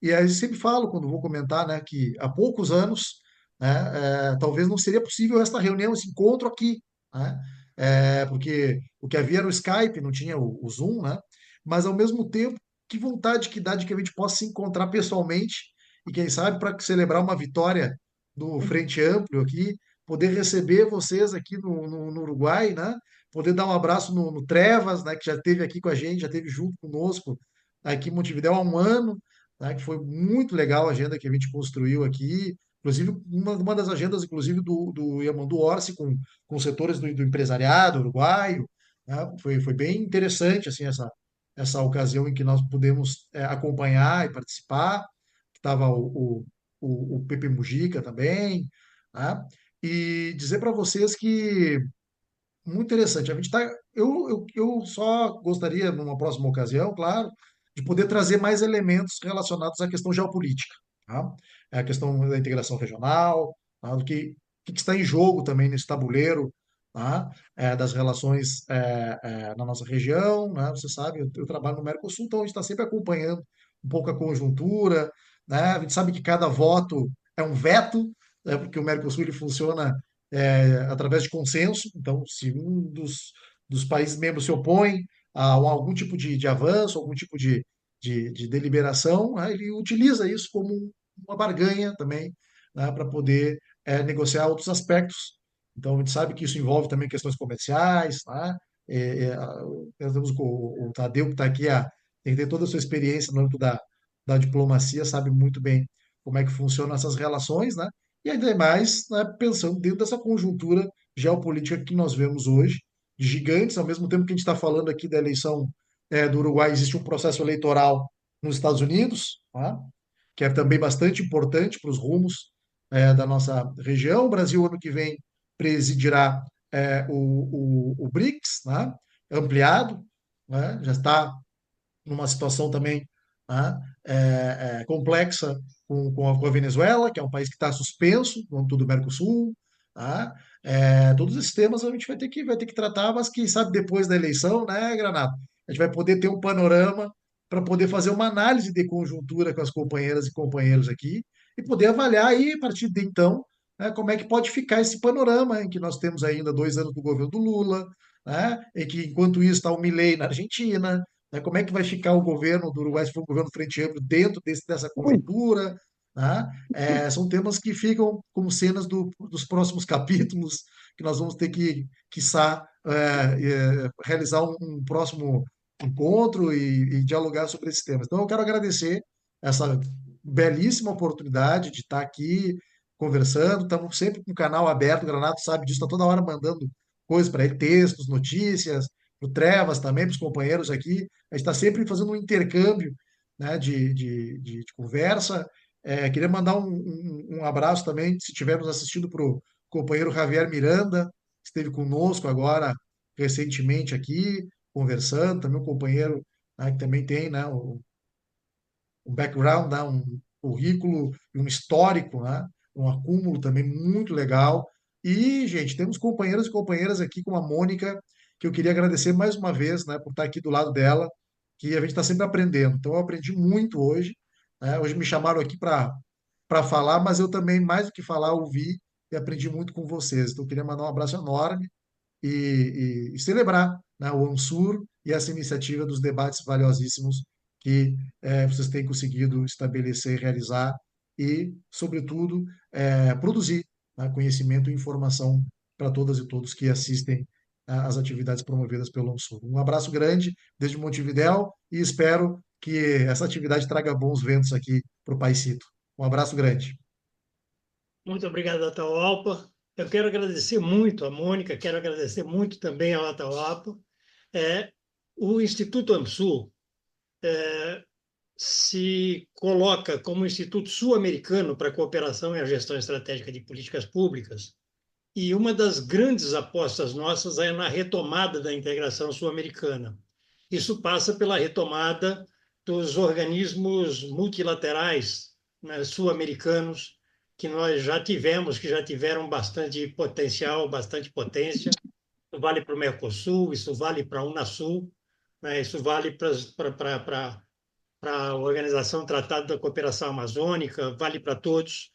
D: E aí eu sempre falo, quando vou comentar, né, que há poucos anos, né, talvez não seria possível esta reunião, esse encontro aqui, né? Porque o que havia era o Skype, não tinha o Zoom, né? Mas ao mesmo tempo, que vontade que dá de que a gente possa se encontrar pessoalmente e, quem sabe, para celebrar uma vitória do Frente Amplio aqui, poder receber vocês aqui no Uruguai, né? Poder dar um abraço no Trevas, né? Que já esteve aqui com a gente, já esteve junto conosco aqui em Montevidéu há um ano, né? Que foi muito legal a agenda que a gente construiu aqui. Inclusive, uma das agendas, inclusive, do Yamandu Orsi com os setores do empresariado uruguaio, né? Foi bem interessante assim essa ocasião em que nós pudemos acompanhar e participar. Estava o Pepe Mujica também, né? E dizer para vocês que muito interessante. A gente tá, eu só gostaria, numa próxima ocasião, claro, de poder trazer mais elementos relacionados à questão geopolítica, tá? A questão da integração regional, tá? Do que está em jogo também nesse tabuleiro, tá? Das relações na nossa região, né? Você sabe, eu trabalho no Mercosul, então a gente está sempre acompanhando um pouco a conjuntura, né? A gente sabe que cada voto é um veto, né? Porque o Mercosul ele funciona através de consenso. Então, se um dos países membros se opõe a algum tipo de avanço, algum tipo de deliberação, né, ele utiliza isso como uma barganha também, né, para poder negociar outros aspectos. Então, a gente sabe que isso envolve também questões comerciais, né? Nós temos o Tadeu, que está aqui, tem que ter toda a sua experiência no âmbito da diplomacia, sabe muito bem como é que funcionam essas relações, né? E ainda mais, né, pensando dentro dessa conjuntura geopolítica que nós vemos hoje, de gigantes, ao mesmo tempo que a gente está falando aqui da eleição do Uruguai, existe um processo eleitoral nos Estados Unidos, tá? Que é também bastante importante para os rumos da nossa região. O Brasil, ano que vem, presidirá o BRICS, né? Ampliado, né? Já está numa situação também, né, complexa com a Venezuela, que é um país que está suspenso no âmbito do Mercosul. Tá? Todos esses temas a gente vai ter que tratar, mas quem sabe depois da eleição, né, Granado? A gente vai poder ter um panorama para poder fazer uma análise de conjuntura com as companheiras e companheiros aqui e poder avaliar aí, a partir de então, né, como é que pode ficar esse panorama em que nós temos ainda 2 anos do governo do Lula, né, em que, enquanto isso, está o Milei na Argentina, né, como é que vai ficar o governo do Uruguai se for um governo frente amplo dentro dessa conjuntura, né? São temas que ficam como cenas dos próximos capítulos, que nós vamos ter que, quiçá, realizar um próximo encontro e dialogar sobre esses temas. Então, eu quero agradecer essa belíssima oportunidade de estar aqui conversando. Estamos sempre com o canal aberto, o Granato sabe disso, está toda hora mandando coisas para ele, textos, notícias, para o Trevas também, para os companheiros aqui. A gente está sempre fazendo um intercâmbio, né, de conversa. Queria mandar um abraço também, se estivermos assistindo, para o companheiro Javier Miranda, que esteve conosco agora recentemente aqui, conversando, também um companheiro, né, que também tem, né, um background, né, um currículo e um histórico, né, um acúmulo também muito legal. E, gente, temos companheiros e companheiras aqui, como a Mônica, que eu queria agradecer mais uma vez, né, por estar aqui do lado dela, que a gente está sempre aprendendo. Então, eu aprendi muito hoje, né? Hoje me chamaram aqui para falar, mas eu também, mais do que falar, ouvi e aprendi muito com vocês. Então, eu queria mandar um abraço enorme e celebrar, né, o ANSUR e essa iniciativa dos debates valiosíssimos que vocês têm conseguido estabelecer e realizar e, sobretudo, produzir, né, conhecimento e informação para todas e todos que assistem às atividades promovidas pelo ANSUR. Um abraço grande desde Montevidéu e espero que essa atividade traga bons ventos aqui para o Paisito. Um abraço grande.
A: Muito obrigado, Atahualpa. Eu quero agradecer muito a Mônica, quero agradecer muito também ao Atahualpa. O Instituto AMSUR se coloca como Instituto Sul-Americano para a Cooperação e a Gestão Estratégica de Políticas Públicas, e uma das grandes apostas nossas é na retomada da integração sul-americana. Isso passa pela retomada dos organismos multilaterais, né, sul-americanos, que nós já tivemos, que já tiveram bastante potencial, bastante potência. Isso vale para o Mercosul, isso vale para a Unasul, né, isso vale para a Organização Tratado da Cooperação Amazônica, vale para todos.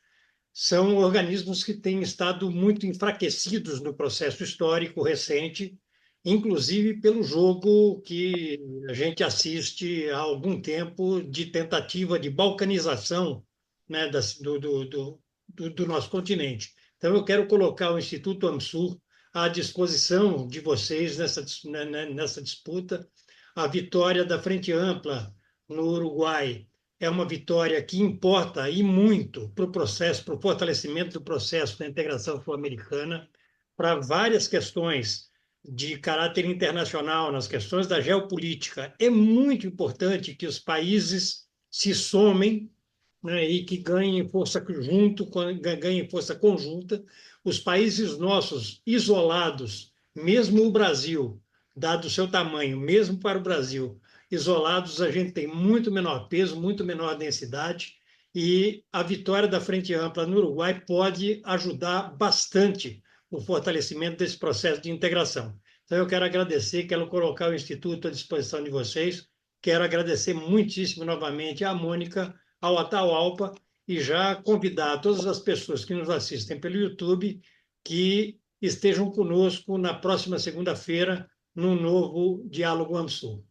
A: São organismos que têm estado muito enfraquecidos no processo histórico recente, inclusive pelo jogo que a gente assiste há algum tempo de tentativa de balcanização, né, do nosso continente. Então, eu quero colocar o Instituto AMSUR à disposição de vocês nessa disputa. A vitória da Frente Ampla no Uruguai é uma vitória que importa e muito para o processo, para o fortalecimento do processo da integração sul-americana, para várias questões de caráter internacional, nas questões da geopolítica. É muito importante que os países se somem, né, e que ganhem força ganhem força conjunta. Os países nossos isolados, mesmo o Brasil, dado o seu tamanho, mesmo para o Brasil, isolados, a gente tem muito menor peso, muito menor densidade, e a vitória da Frente Ampla no Uruguai pode ajudar bastante o fortalecimento desse processo de integração. Então, eu quero agradecer, quero colocar o Instituto à disposição de vocês, quero agradecer muitíssimo novamente à Mônica, ao Atahualpa, e já convidar todas as pessoas que nos assistem pelo YouTube que estejam conosco na próxima segunda-feira, num novo Diálogo AMSUL.